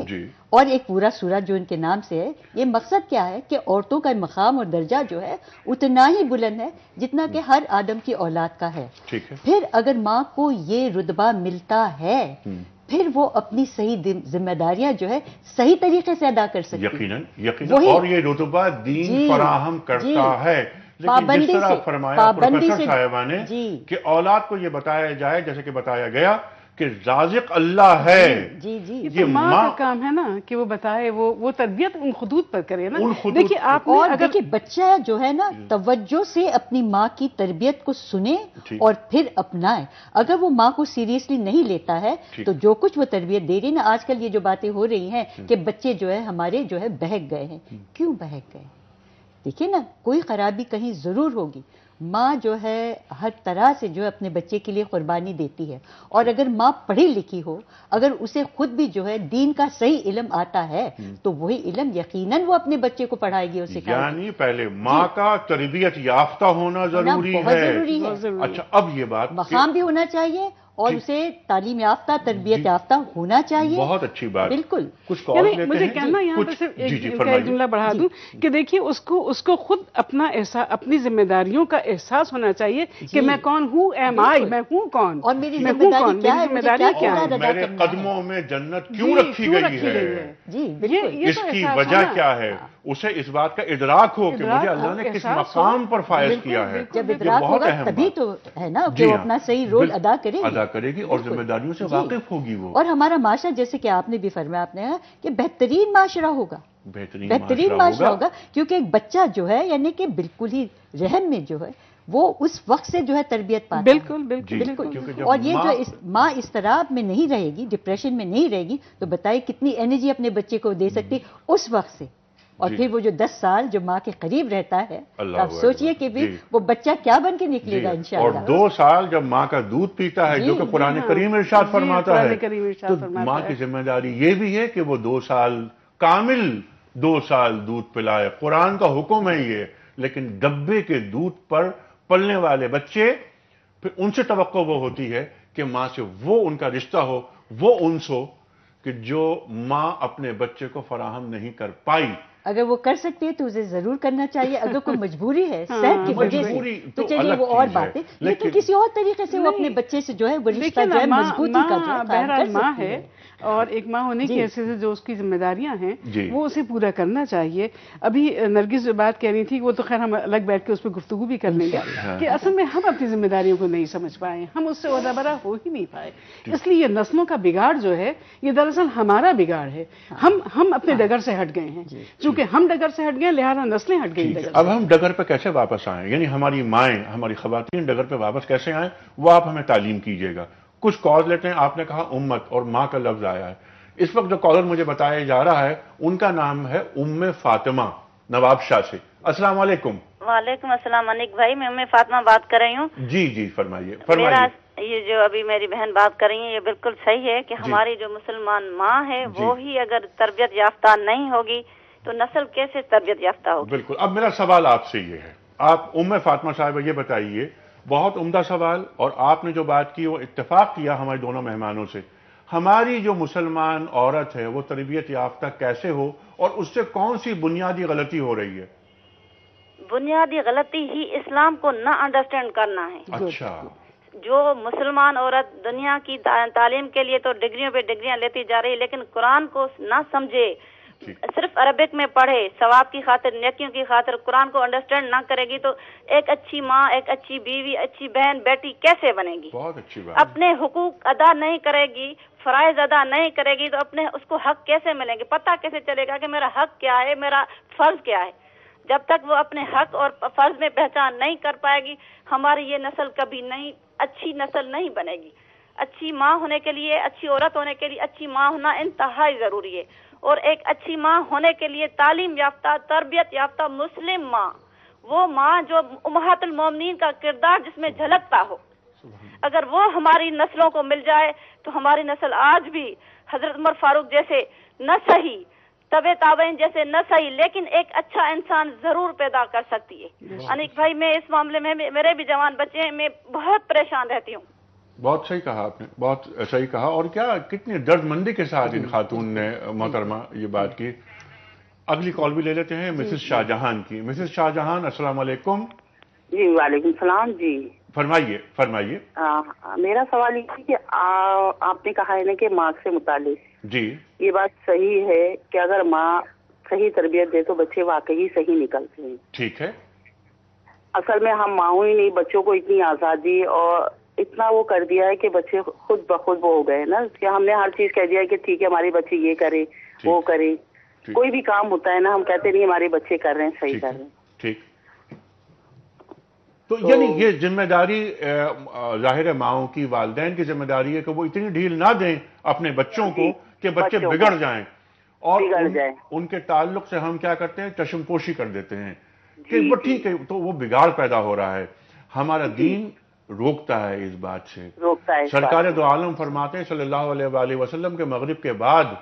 اور ایک پورا سورہ جو ان کے نام سے ہے. یہ مقصد کیا ہے کہ عورتوں کا مقام اور درجہ جو ہے اتنا ہی بلند ہے جتنا کہ ہر آدم کی اولاد کا ہے. پھر اگر ماں کو یہ رتبہ ملتا ہے پھر وہ اپنی صحیح ذمہ داریاں جو ہے صحیح طریقے سے ادا کر سکتی ہے.
یقیناً اور یہ رتبہ دین فراہم کرتا ہے. لیکن جس طرح فرمایا پروفیسر صاحبہ نے کہ اولاد کو یہ بتایا جائے جیسے کہ بتایا گیا کہ رازق اللہ ہے.
یہ تو ماں کا کام ہے نا کہ وہ بتائے، وہ تربیت ان خطوط پر کرے نا. دیکھیے آپ
اور دیکھیے بچہ جو ہے نا توجہ سے اپنی ماں کی تربیت کو سنے اور پھر اپنائے. اگر وہ ماں کو سیریسلی نہیں لیتا ہے تو جو کچھ وہ تربیت دے رہی نا، آج کل یہ جو باتیں ہو رہی ہیں کہ بچے جو ہے ہمارے جو ہے بہک گئے ہیں. کیوں بہک گئے؟ دیکھیے نا کوئی خرابی کہیں ضرور ہوگی. ماں جو ہے ہر طرح سے جو ہے اپنے بچے کے لیے قربانی دیتی ہے، اور اگر ماں پڑھی لکھی ہو، اگر اسے خود بھی جو ہے دین کا صحیح علم آتا ہے تو وہی علم یقیناً وہ اپنے بچے کو پڑھائے گی اور سکھائے گی.
یعنی پہلے ماں کا تربیت یافتہ ہونا ضروری
بہت ضروری ہے.
اچھا اب یہ بات
مقام بھی ہونا چاہیے اور اسے تعلیم یافتہ تربیت یافتہ ہونا چاہیے.
بہت اچھی بات.
بالکل.
کچھ کال لیتے ہیں.
مجھے کہنا یہاں پر صرف ایک جملہ بڑھا دوں کہ دیکھیے اس کو خود اپنی ذمہ داریوں کا احساس ہونا چاہیے کہ میں کون ہوں، ایم آئی، میں ہوں کون
اور میری ذمہ داری کیا ہے،
ذمہ داری کیا ہے،
میرے قدموں میں جنت کیوں رکھی گئی ہے،
جی بالکل.
اس کی وجہ کیا ہے، اسے اس بات کا ادراک ہو کہ مجھے اللہ نے کس مقام پر فائز کیا ہے.
جب ادراک ہوگا تبھی تو ہے نا کہ وہ اپنا صحیح رول ادا
کرے گی اور ذمہ داریوں سے واقف ہوگی وہ.
اور ہمارا معاشرہ جیسے کہ آپ نے بھی فرمایا، آپ نے کہ بہترین معاشرہ ہوگا، بہترین معاشرہ ہوگا کیونکہ ایک بچہ جو ہے یعنی کہ بالکل ہی رحم میں جو ہے وہ اس وقت سے جو ہے تربیت پاتا ہے. بالکل. اور یہ جو ماں اس طرح میں نہیں رہے گی، ڈپریشن میں نہیں رہے گی، تو بتائیے کتنی انرجی اپنے بچے کو دے سکتی اس وقت سے. اور پھر وہ جو 10 سال جو ماں کے قریب رہتا ہے، آپ سوچئے کہ بھی وہ بچہ کیا بن کے نکلے گا انشاءاللہ.
اور 2 سال جب ماں کا دودھ پیتا ہے جو کہ قرآن کریم ارشاد فرماتا ہے، تو ماں کی ذمہ داری یہ بھی ہے کہ وہ 2 سال کامل 2 سال دودھ پلائے. قرآن کا حکم ہے یہ. لیکن ڈبے کے دودھ پر پلنے والے بچے، پھر ان سے توقع وہ ہوتی ہے کہ ماں سے وہ ان کا رشتہ ہو، وہ انس ہو کہ جو ماں اپنے بچے کو فراہم نہیں کر پائی.
اگر وہ کر سکتی ہے تو اسے ضرور کرنا چاہیے. اگر کوئی مجبوری ہے صحت کی وجہ سے تو چلیے وہ اور بات ہے، لیکن کسی اور طریقے سے وہ اپنے بچے سے جو ہے وہ رشتہ جو ہے مضبوطی کا جو ہے
بہرحال ماں ہے، اور ایک ماں ہونے کی حیثیت سے جو اس کی ذمہ داریاں ہیں وہ اسے پورا کرنا چاہیے. ابھی نرگس جو بات کہہ رہی تھی وہ تو خیر ہم الگ بیٹھ کے اس پہ گفتگو بھی کر لیں گے کہ اصل میں ہم اپنی ذمہ داریوں کو نہیں سمجھ پائے، ہم اس سے عہدہ برا ہو ہی نہیں پائے. اس لیے یہ نسلوں کا بگاڑ جو ہے یہ دراصل ہمارا بگاڑ ہے. ہم اپنے ڈگر سے ہٹ گئے ہیں، چونکہ ہم ڈگر سے ہٹ گئے لہذا نسلیں ہٹ گئی.
اب ہم ڈگر پہ کیسے واپس آئیں، یعنی ہماری مائیں، ہماری خواتین ڈگر پہ واپس کیسے آئیں، وہ آپ ہمیں تعلیم کیجیے گا. کچھ کال لیتے ہیں. آپ نے کہا امت اور ماں کا لفظ آیا ہے. اس وقت جو کالر مجھے بتایا جا رہا ہے ان کا نام ہے فاطمہ نواب شاہ سے. السلام علیکم.
وعلیکم السلام انیک بھائی، میں فاطمہ بات کر رہی ہوں.
جی فرمائیے.
یہ جو ابھی میری بہن بات کر رہی ہیں یہ بالکل صحیح ہے کہ ہماری جو مسلمان ماں ہے وہ ہی اگر تربیت یافتہ نہیں ہوگی تو نسل کیسے تربیت یافتہ ہوگی.
بالکل. اب میرا سوال آپ سے یہ ہے، آپ فاطمہ صاحبہ یہ بتائیے، بہت عمدہ سوال، اور آپ نے جو بات کی وہ اتفاق کیا ہمارے دونوں مہمانوں سے. ہماری جو مسلمان عورت ہے وہ تربیت یافتہ کیسے ہو اور اس سے کون سی بنیادی غلطی ہو رہی ہے؟
بنیادی غلطی ہی اسلام کو نہ انڈرسٹینڈ کرنا ہے.
اچھا.
جو مسلمان عورت دنیا کی تعلیم کے لیے تو ڈگریوں پہ ڈگریاں لیتی جا رہی لیکن قرآن کو نہ سمجھے، صرف عربک میں پڑھے، ثواب کی خاطر، نیکیوں کی خاطر قرآن کو انڈرسٹینڈ نہ کرے گی تو ایک اچھی ماں، ایک اچھی بیوی، اچھی بہن، بیٹی کیسے بنے گی؟
بہت اچھی بات.
اپنے حقوق ادا نہیں کرے گی، فرائض ادا نہیں کرے گی تو اپنے اس کو حق کیسے ملیں گے؟ پتہ کیسے چلے گا کہ میرا حق کیا ہے، میرا فرض کیا ہے؟ جب تک وہ اپنے حق اور فرض میں پہچان نہیں کر پائے گی ہماری یہ نسل کبھی نہیں اچھی نسل نہیں بنے گی. اچھی ماں ہونے کے لیے، اچھی عورت ہونے کے لیے اچھی ماں ہونا انتہائی ضروری ہے. اور ایک اچھی ماں ہونے کے لیے تعلیم یافتہ، تربیت یافتہ مسلم ماں، وہ ماں جو امہات المومنین کا کردار جس میں جھلکتا ہو، اگر وہ ہماری نسلوں کو مل جائے تو ہماری نسل آج بھی حضرت عمر فاروق جیسے نہ صحیح، طبع تابعین جیسے نہ صحیح لیکن ایک اچھا انسان ضرور پیدا کر سکتی ہے. انیک بھائی میں اس معاملے میں میرے بھی جوان بچے ہیں، میں بہت پریشان رہتی ہوں.
بہت صحیح کہا آپ نے، بہت صحیح کہا. اور کیا کتنی درد مندی کے ساتھ ان خاتون نے محترمہ یہ بات کی. اگلی کال بھی لے لیتے ہیں مسز شاہ جہان کی. مسز شاہ جہان السلام علیکم.
جی وعلیکم السلام.
فرمائیے فرمائیے.
میرا سوال یہ ہے کہ آپ نے کہا ہے نا کہ ماں سے متعلق
جی
یہ بات صحیح ہے کہ اگر ماں صحیح تربیت دے تو بچے واقعی صحیح نکلتے ہیں.
ٹھیک ہے.
اصل میں ہم ماؤں ہی نہیں بچوں کو اتنی آزادی اور اتنا وہ کر دیا ہے کہ بچے خود بخود وہ ہو گئے نا کہ ہم نے ہر چیز کہہ دیا ہے کہ ٹھیک ہے ہمارے بچے یہ کرے وہ کرے. کوئی بھی کام ہوتا ہے نا ہم کہتے نہیں ہمارے بچے کر رہے ہیں صحیح کر رہے ہیں.
ٹھیک. تو یعنی یہ ذمہ داری ظاہر ماؤں کی والدین کی ذمہ داری ہے کہ وہ اتنی ڈھیل نہ دیں اپنے بچوں کو کہ بچے بگڑ جائیں اور ان کے تعلق سے ہم کیا کرتے ہیں چشم پوشی کر دیتے ہیں کہ وہ ٹھیک ہے تو وہ بگاڑ پیدا ہو رہا ہے. ہمارا دین روکتا ہے اس بات سے. سرکار دو عالم فرماتے ہیں صلی اللہ علیہ وآلہ وسلم کے مغرب کے بعد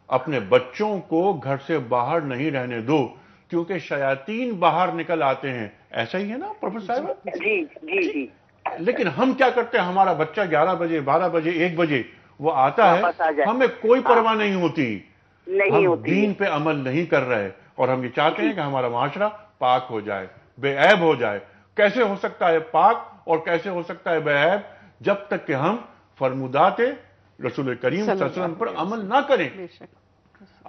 اپنے بچوں کو گھر سے باہر نہیں رہنے دو کیونکہ شیاطین باہر نکل آتے ہیں. ایسا ہی ہے نا پروفیسر صاحب؟
جی جی جی.
لیکن ہم کیا کرتے ہیں ہمارا بچہ 11 بجے 12 بجے 1 بجے وہ آتا ہے ہمیں کوئی پرواہ نہیں ہوتی. ہم دین پہ عمل نہیں کر رہے اور ہم یہ چاہتے ہیں کہ ہمارا معاشرہ پاک ہو جائے بے عیب ہو جائے. کیسے ہو سکتا ہے پاک اور کیسے ہو سکتا ہے بے عیب جب تک کہ ہم فرمودات رسول کریم صلی اللہ علیہ وسلم پر عمل نہ کریں.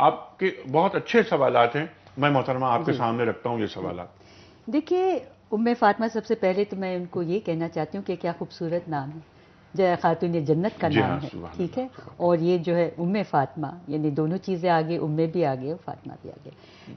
آپ کے بہت اچھے سوالات ہیں. میں محترمہ آپ کے سامنے رکھتا ہوں یہ سوالات.
دیکھیے ام فاطمہ سب سے پہلے تو میں ان کو یہ کہنا چاہتی ہوں کہ کیا خوبصورت نام ہے. خاتون جنت کا نام ہے. ٹھیک ہے. اور یہ جو ہے ام فاطمہ یعنی دونوں چیزیں آگے ام بھی آگے اور فاطمہ بھی آگے.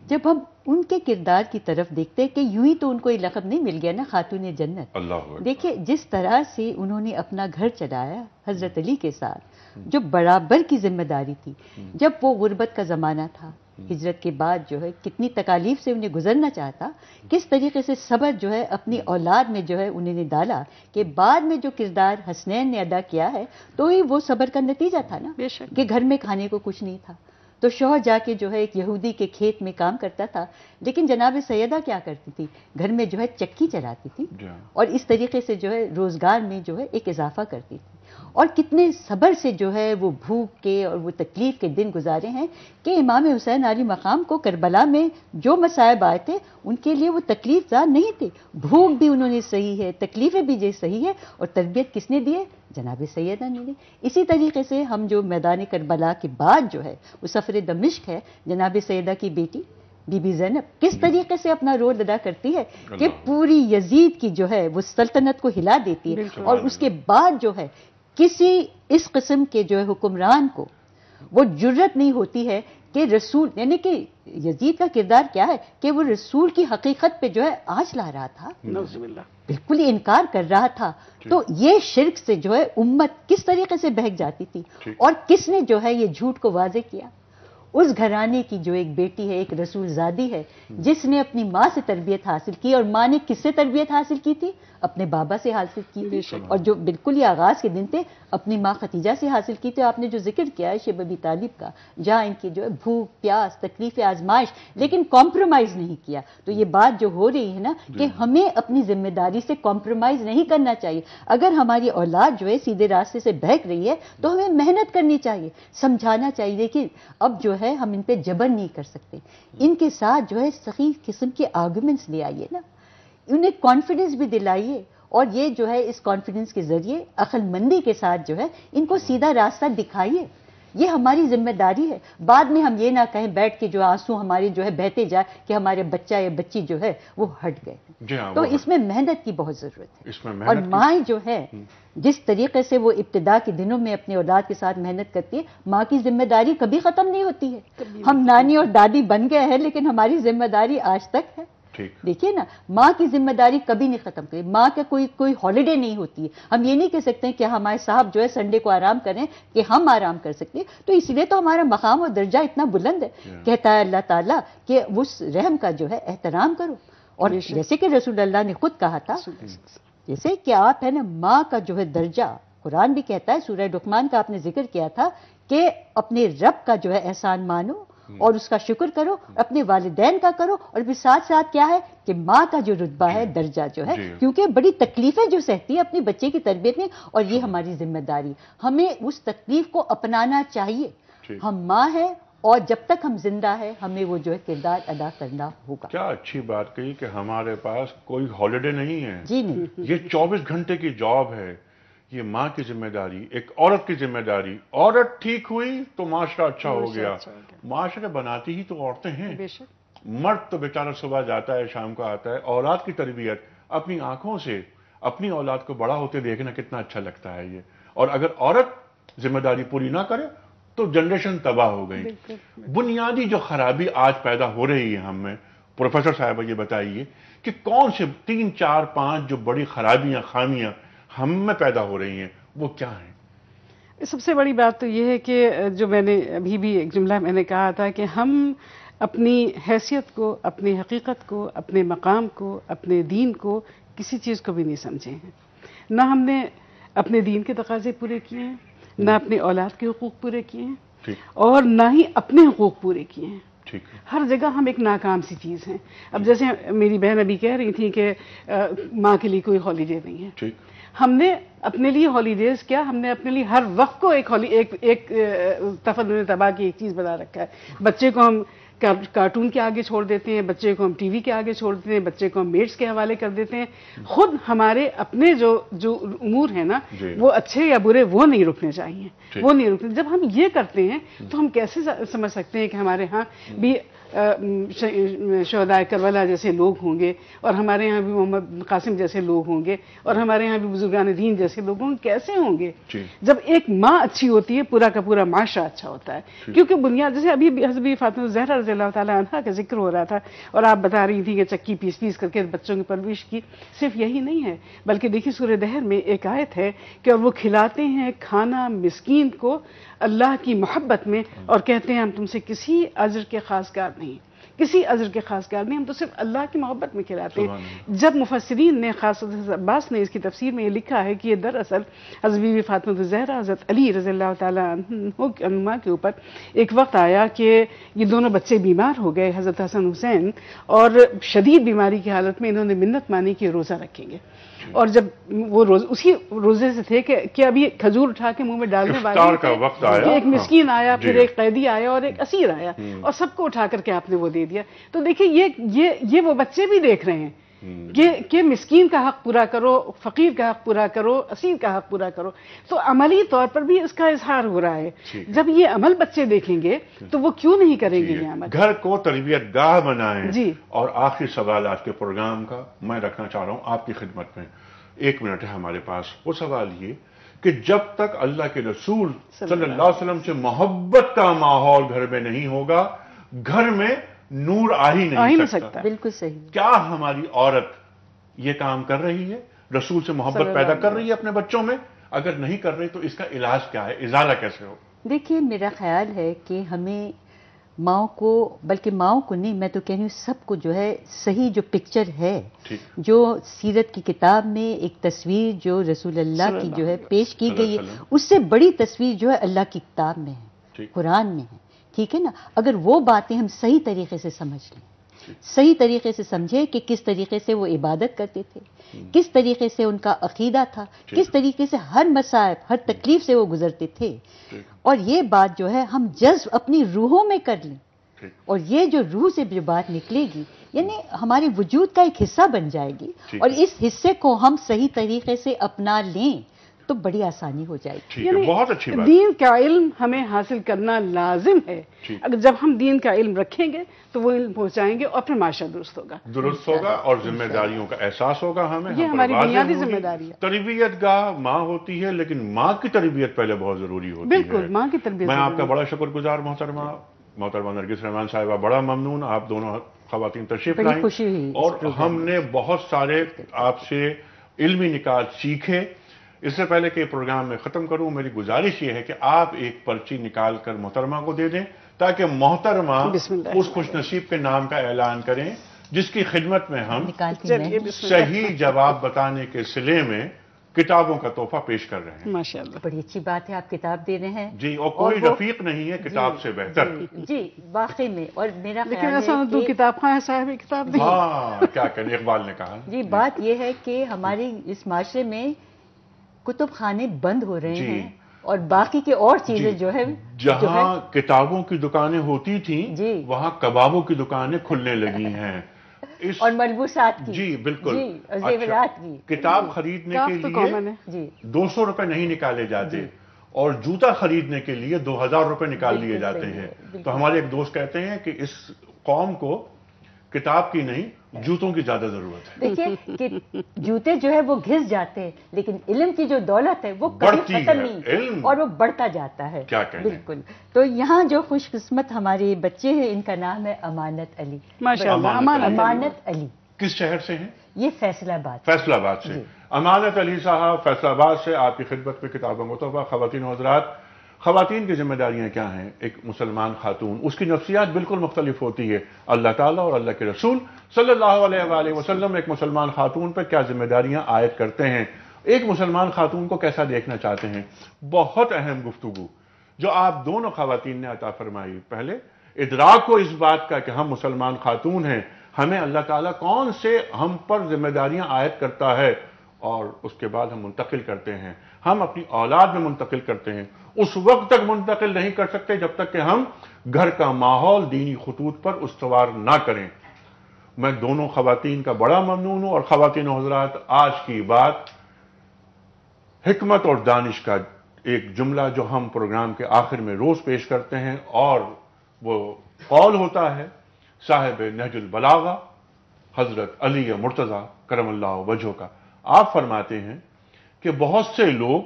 جب ہم ان کے کردار کی طرف دیکھتے کہ یوں ہی تو ان کو یہ لقب نہیں مل گیا نا خاتون جنت. دیکھیں جس طرح سے انہوں نے اپنا گھر چلایا حضرت علی کے ساتھ جو برابر کی ذمہ داری تھی. جب وہ غربت کا زمانہ تھا ہجرت کے بعد جو ہے کتنی تکالیف سے انہیں گزرنا چاہتا کس طریقے سے صبر جو ہے اپنی اولاد میں جو ہے انہوں نے ڈالا کہ بعد میں جو کردار حسنین نے ادا کیا ہے تو ہی وہ صبر کا نتیجہ تھا نا کہ گھر میں کھانے کو کچھ نہیں تھا تو شوہر جا کے جو ہے ایک یہودی کے کھیت میں کام کرتا تھا لیکن جناب سیدہ کیا کرتی تھی گھر میں جو ہے چکی چلاتی تھی اور اس طریقے سے جو ہے روزگار میں جو ہے ایک اضافہ کرتی تھی اور کتنے صبر سے جو ہے وہ بھوک کے اور وہ تکلیف کے دن گزارے ہیں کہ امام حسین علی مقام کو کربلا میں جو مصائب آئے تھے ان کے لیے وہ تکلیف دار نہیں تھے. بھوک بھی انہوں نے صحیح ہے تکلیفیں بھی جو صحیح ہے اور تربیت کس نے دی ہے جناب سیدہ نے دی. اسی طریقے سے ہم جو میدان کربلا کے بعد جو ہے وہ سفر دمشق ہے جناب سیدہ کی بیٹی بی بی زینب کس طریقے سے اپنا رول ادا کرتی ہے کہ پوری یزید کی جو ہے وہ سلطنت کو ہلا دیتی ہے اور اس کے بعد جو ہے کسی اس قسم کے جو ہے حکمران کو وہ جرت نہیں ہوتی ہے کہ رسول یعنی کہ یزید کا کردار کیا ہے کہ وہ رسول کی حقیقت پہ جو ہے آنچ لا رہا تھا بالکل ہی انکار کر رہا تھا. تو یہ شرک سے جو ہے امت کس طریقے سے بہک جاتی تھی اور کس نے جو ہے یہ جھوٹ کو واضح کیا. اس گھرانے کی جو ایک بیٹی ہے ایک رسول زادی ہے جس نے اپنی ماں سے تربیت حاصل کی اور ماں نے کس سے تربیت حاصل کی تھی اپنے بابا سے حاصل کی تھی اور جو بالکل ہی آغاز کے دن تھے اپنی ماں خدیجہ سے حاصل کی تھی. آپ نے جو ذکر کیا ہے شیب ابی طالب کا جہاں ان کی جو ہے بھوک پیاس تکلیف آزمائش لیکن کمپرومائز نہیں کیا. تو یہ بات جو ہو رہی ہے نا کہ ہمیں اپنی ذمہ داری سے کمپرومائز نہیں کرنا چاہیے. اگر ہماری اولاد جو ہے سیدھے راستے سے بہک رہی ہے تو ہمیں محنت کرنی چاہیے سمجھانا چاہیے. لیکن اب جو ہے ہم ان پہ جبر نہیں کر سکتے. ان کے ساتھ جو ہے صحیح قسم کے آرگومنٹس لے آئیے نا انہیں کانفیڈنس بھی دلائیے اور یہ جو ہے اس کانفیڈنس کے ذریعے عقل مندی کے ساتھ جو ہے ان کو سیدھا راستہ دکھائیے. یہ ہماری ذمہ داری ہے. بعد میں ہم یہ نہ کہیں بیٹھ کے جو آنسو ہمارے جو ہے بہتے جائے کہ ہمارے بچہ یا بچی جو ہے وہ ہٹ گئے. تو اس میں محنت کی بہت ضرورت ہے. اور ماں جو ہے جس طریقے سے وہ ابتدا کے دنوں میں اپنے اولاد کے ساتھ محنت کرتی ہے ماں کی ذمہ داری کبھی ختم نہیں ہوتی ہے. ہم نانی اور دادی بن گئے ہیں لیکن ہماری ذمہ داری آج تک ہے. دیکھیے نا ماں کی ذمہ داری کبھی نہیں ختم کرتی. ماں کا کوئی ہالیڈے نہیں ہوتی ہے. ہم یہ نہیں کہہ سکتے کہ ہمارے صاحب جو ہے سنڈے کو آرام کریں کہ ہم آرام کر سکتے ہیں. تو اس لیے تو ہمارا مقام اور درجہ اتنا بلند ہے. کہتا ہے اللہ تعالیٰ کہ اس رحم کا جو ہے احترام کرو. اور جیسے کہ رسول اللہ نے خود کہا تھا جیسے کہ آپ ہے نا ماں کا جو ہے درجہ قرآن بھی کہتا ہے سورہ لقمان کا آپ نے ذکر کیا تھا کہ اپنے رب کا جو ہے احسان مانو اور اس کا شکر کرو اپنے والدین کا کرو اور پھر ساتھ ساتھ کیا ہے کہ ماں کا جو رتبہ ہے درجہ جو ہے کیونکہ بڑی تکلیفیں جو سہتی ہے اپنے بچے کی تربیت میں اور یہ ہماری ذمہ داری. ہمیں اس تکلیف کو اپنانا چاہیے. ہم ماں ہیں اور جب تک ہم زندہ ہیں ہمیں وہ جو ہے کردار ادا کرنا ہوگا.
کیا اچھی بات کہی کہ ہمارے پاس کوئی ہالیڈے نہیں ہے.
جی نہیں.
یہ 24 گھنٹے کی جاب ہے. یہ ماں کی ذمہ داری، ایک عورت کی ذمہ داری. عورت ٹھیک ہوئی تو معاشرہ اچھا ہو گیا. معاشرے بناتی ہی تو عورتیں ہیں. مرد تو بیچارہ صبح جاتا ہے شام کو آتا ہے. اولاد کی تربیت اپنی آنکھوں سے اپنی اولاد کو بڑا ہوتے دیکھنا کتنا اچھا لگتا ہے یہ. اور اگر عورت ذمہ داری پوری نہ کرے تو جنریشن تباہ ہو گئی. بنیادی جو خرابی آج پیدا ہو رہی ہے ہم میں، پروفیسر صاحبہ یہ بتائیے کہ کون سے 3 4 5 جو بڑی خرابیاں خامیاں ہم میں پیدا ہو رہی ہیں وہ کیا ہیں؟
سب سے بڑی بات تو یہ ہے کہ جو میں نے ابھی بھی ایک جملہ میں نے کہا تھا کہ ہم اپنی حیثیت کو، اپنی حقیقت کو، اپنے مقام کو، اپنے دین کو کسی چیز کو بھی نہیں سمجھے ہیں. نہ ہم نے اپنے دین کے تقاضے پورے کیے ہیں، نہ اپنے اولاد کے حقوق پورے کیے ہیں، اور نہ ہی اپنے حقوق پورے کیے ہیں. ہر جگہ ہم ایک ناکام سی چیز ہیں. اب جیسے میری بہن ابھی کہہ رہی تھی کہ ماں کے لیے کوئی ہالیڈے نہیں ہے. ہم نے اپنے لیے ہالیڈیز کیا، ہم نے اپنے لیے ہر وقت کو ایک تفدن تباہ کی ایک چیز بنا رکھا ہے. بچے کو ہم کارٹون کے آگے چھوڑ دیتے ہیں، بچے کو ہم ٹی وی کے آگے چھوڑ دیتے ہیں، بچے کو ہم میٹس کے حوالے کر دیتے ہیں. خود ہمارے اپنے جو امور ہیں نا وہ اچھے یا برے وہ نہیں رکنے چاہیے، وہ نہیں رکنے. جب ہم یہ کرتے ہیں تو ہم کیسے سمجھ سکتے ہیں کہ ہمارے ہاں بھی شہدائے کربلا جیسے لوگ ہوں گے، اور ہمارے ہاں بھی محمد قاسم جیسے لوگ ہوں گے، اور ہمارے ہاں بھی بزرگان دین جیسے لوگ ہوں گے. کیسے ہوں گے؟ جب ایک ماں اچھی ہوتی ہے پورا کا پورا معاشرہ اچھا ہوتا ہے. کیونکہ بنیاد جیسے ابھی حضرت فاطمہ الزہرا رضی اللہ تعالیٰ عنہا کا ذکر ہو رہا تھا، اور آپ بتا رہی تھی کہ چکی پیس کر کے بچوں کی پرورش کی. صرف یہی نہیں ہے بلکہ دیکھیے سورہ دہر میں ایک آیت ہے کہ اور وہ کھلاتے ہیں کھانا مسکین کو اللہ کی محبت میں، اور کہتے ہیں ہم تم سے کسی اجر کے خواستگار نہیں، کسی اجر کے خواستگار نہیں، ہم تو صرف اللہ کی محبت میں کھلاتے ہیں. جب مفسرین نے، خاص حضرت عباس نے اس کی تفسیر میں یہ لکھا ہے کہ یہ دراصل حضرت بی بی فاطمہ الزہرا حضرت علی رضی اللہ تعالیٰ عنہما کے اوپر ایک وقت آیا کہ یہ دونوں بچے بیمار ہو گئے، حضرت حسن حسین، اور شدید بیماری کی حالت میں انہوں نے منت مانی کہ روزہ رکھیں گے. اور جب وہ اسی روزے سے تھے کہ ابھی کھجور اٹھا کے منہ میں ڈالنے والے
کا وقت آیا،
ایک مسکین آیا، پھر ایک قیدی آیا اور ایک اسیر آیا، اور سب کو اٹھا کر کے آپ نے وہ دے دیا. تو دیکھیے یہ وہ بچے بھی دیکھ رہے ہیں کہ مسکین کا حق پورا کرو، فقیر کا حق پورا کرو، اسیر کا حق پورا کرو. تو عملی طور پر بھی اس کا اظہار ہو رہا ہے. جب یہ عمل بچے دیکھیں گے تو وہ کیوں نہیں کریں گے یہ عمل؟
گھر کو تربیت گاہ بنائیں. اور آخری سوال آج کے پروگرام کا میں رکھنا چاہ رہا ہوں آپ کی خدمت میں. 1 منٹ ہے ہمارے پاس. وہ سوال یہ کہ جب تک اللہ کے رسول صلی اللہ علیہ وسلم سے محبت کا ماحول گھر میں نہیں ہوگا، گھر میں نور آ ہی نہیں سکتا.
بالکل صحیح.
کیا ہماری عورت یہ کام کر رہی ہے؟ رسول سے محبت پیدا کر رہی ہے اپنے بچوں میں؟ اگر نہیں کر رہی تو اس کا علاج کیا ہے، ازالہ کیسے ہو؟
دیکھیے میرا خیال ہے کہ ہمیں ماؤں کو، بلکہ ماؤں کو نہیں، میں تو کہہ رہی ہوں سب کو جو ہے صحیح جو پکچر ہے، جو سیرت کی کتاب میں ایک تصویر جو رسول اللہ کی جو ہے پیش کی گئی ہے، اس سے بڑی تصویر جو ہے اللہ کی کتاب میں ہے، قرآن میں ہے. ٹھیک ہے نا؟ اگر وہ باتیں ہم صحیح طریقے سے سمجھ لیں، صحیح طریقے سے سمجھیں کہ کس طریقے سے وہ عبادت کرتے تھے، کس طریقے سے ان کا عقیدہ تھا، کس طریقے سے ہر مصائب، ہر تکلیف سے وہ گزرتے تھے، اور یہ بات جو ہے ہم جذب اپنی روحوں میں کر لیں، اور یہ جو روح سے جو بات نکلے گی یعنی ہمارے وجود کا ایک حصہ بن جائے گی، اور اس حصے کو ہم صحیح طریقے سے اپنا لیں تو بڑی آسانی ہو جائے گی.
بہت اچھی بات.
دین کا علم ہمیں حاصل کرنا لازم ہے. اگر جب ہم دین کا علم رکھیں گے تو وہ علم پہنچائیں گے اور پھر معاشرہ درست ہوگا اور ذمہ داریوں کا احساس ہوگا ہمیں. یہ ہماری بنیادی ذمہ داری ہے. تربیت گاہ ماں ہوتی ہے، لیکن ماں کی تربیت پہلے بہت ضروری ہوتی ہے. بالکل ماں کی تربیت.
میں آپ کا بڑا شکر گزار محترمہ نرگس رحمان صاحبہ، بڑا ممنون آپ دونوں خواتین تشریف لائیں، اور ہم نے بہت سارے آپ سے علمی نکات سیکھے. اس سے پہلے کہ پروگرام میں ختم کروں، میری گزارش یہ ہے کہ آپ ایک پرچی نکال کر محترمہ کو دے دیں تاکہ محترمہ اس خوش نصیب کے نام کا اعلان کریں جس کی خدمت میں ہم صحیح جواب بتانے کے صلے میں کتابوں کا تحفہ پیش کر رہے ہیں.
ماشاءاللہ بڑی اچھی بات ہے، آپ کتاب دے رہے ہیں.
جی، اور کوئی رفیق نہیں ہے کتاب سے بہتر.
جی واقعی میں. اور میرا
لیکن ایسا تو کتاب خواہ صاحب کتاب دی.
ہاں کیا کہیں، اقبال نے کہا.
جی بات یہ ہے کہ ہماری اس معاشرے میں کتب خانے بند ہو رہے ہیں، اور باقی کے اور چیزیں جو ہے
جہاں کتابوں کی دکانیں ہوتی تھیں
جی
وہاں کبابوں کی دکانیں کھلنے لگی ہیں
اور ملبوسات کی،
جی بالکل،
جی اور زیورات کی.
کتاب خریدنے کے لیے
جی
200 روپے نہیں نکالے جاتے اور جوتا خریدنے کے لیے 2000 روپے نکال لیے جاتے ہیں. تو ہمارے ایک دوست کہتے ہیں کہ اس قوم کو کتاب کی نہیں جوتوں کی زیادہ ضرورت ہے.
دیکھیے کہ جوتے جو ہے وہ گھس جاتے ہیں لیکن علم کی جو دولت ہے وہ کبھی ختم نہیں اور وہ بڑھتا جاتا ہے.
کیا کہنا ہے؟
بالکل. تو یہاں جو خوش قسمت ہمارے بچے ہیں ان کا نام ہے امانت علی.
ماشاءاللہ
امانت علی.
کس شہر سے ہیں؟
یہ فیصلہ آباد.
فیصلہ آباد سے. امانت علی صاحب فیصلہ آباد سے آپ کی خدمت میں کتابوں کو تحفہ. خواتین و حضرات، خواتین کی ذمہ داریاں کیا ہیں؟ ایک مسلمان خاتون، اس کی نفسیات بالکل مختلف ہوتی ہے. اللہ تعالیٰ اور اللہ کے رسول صلی اللہ علیہ وآلہ وسلم ایک مسلمان خاتون پر کیا ذمہ داریاں عائد کرتے ہیں، ایک مسلمان خاتون کو کیسا دیکھنا چاہتے ہیں. بہت اہم گفتگو جو آپ دونوں خواتین نے عطا فرمائی. پہلے ادراک کو اس بات کا کہ ہم مسلمان خاتون ہیں، ہمیں اللہ تعالیٰ کون سے ہم پر ذمہ داریاں عائد کرتا ہے، اور اس کے بعد ہم منتقل کرتے ہیں، ہم اپنی اولاد میں منتقل کرتے ہیں. اس وقت تک منتقل نہیں کر سکتے جب تک کہ ہم گھر کا ماحول دینی خطوط پر استوار نہ کریں. میں دونوں خواتین کا بڑا ممنون ہوں. اور خواتین و حضرات، آج کی بات حکمت اور دانش کا ایک جملہ جو ہم پروگرام کے آخر میں روز پیش کرتے ہیں، اور وہ قول ہوتا ہے صاحب نہج البلاغہ حضرت علی مرتضیٰ کرم اللہ وجہہ کا. آپ فرماتے ہیں کہ بہت سے لوگ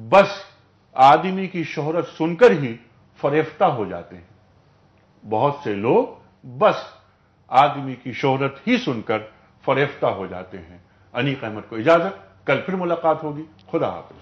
بس آدمی کی شہرت سن کر ہی فریفتہ ہو جاتے ہیں. بہت سے لوگ بس آدمی کی شہرت ہی سن کر فریفتہ ہو جاتے ہیں. انیق احمد کو اجازت، کل پھر ملاقات ہوگی. خدا حافظ.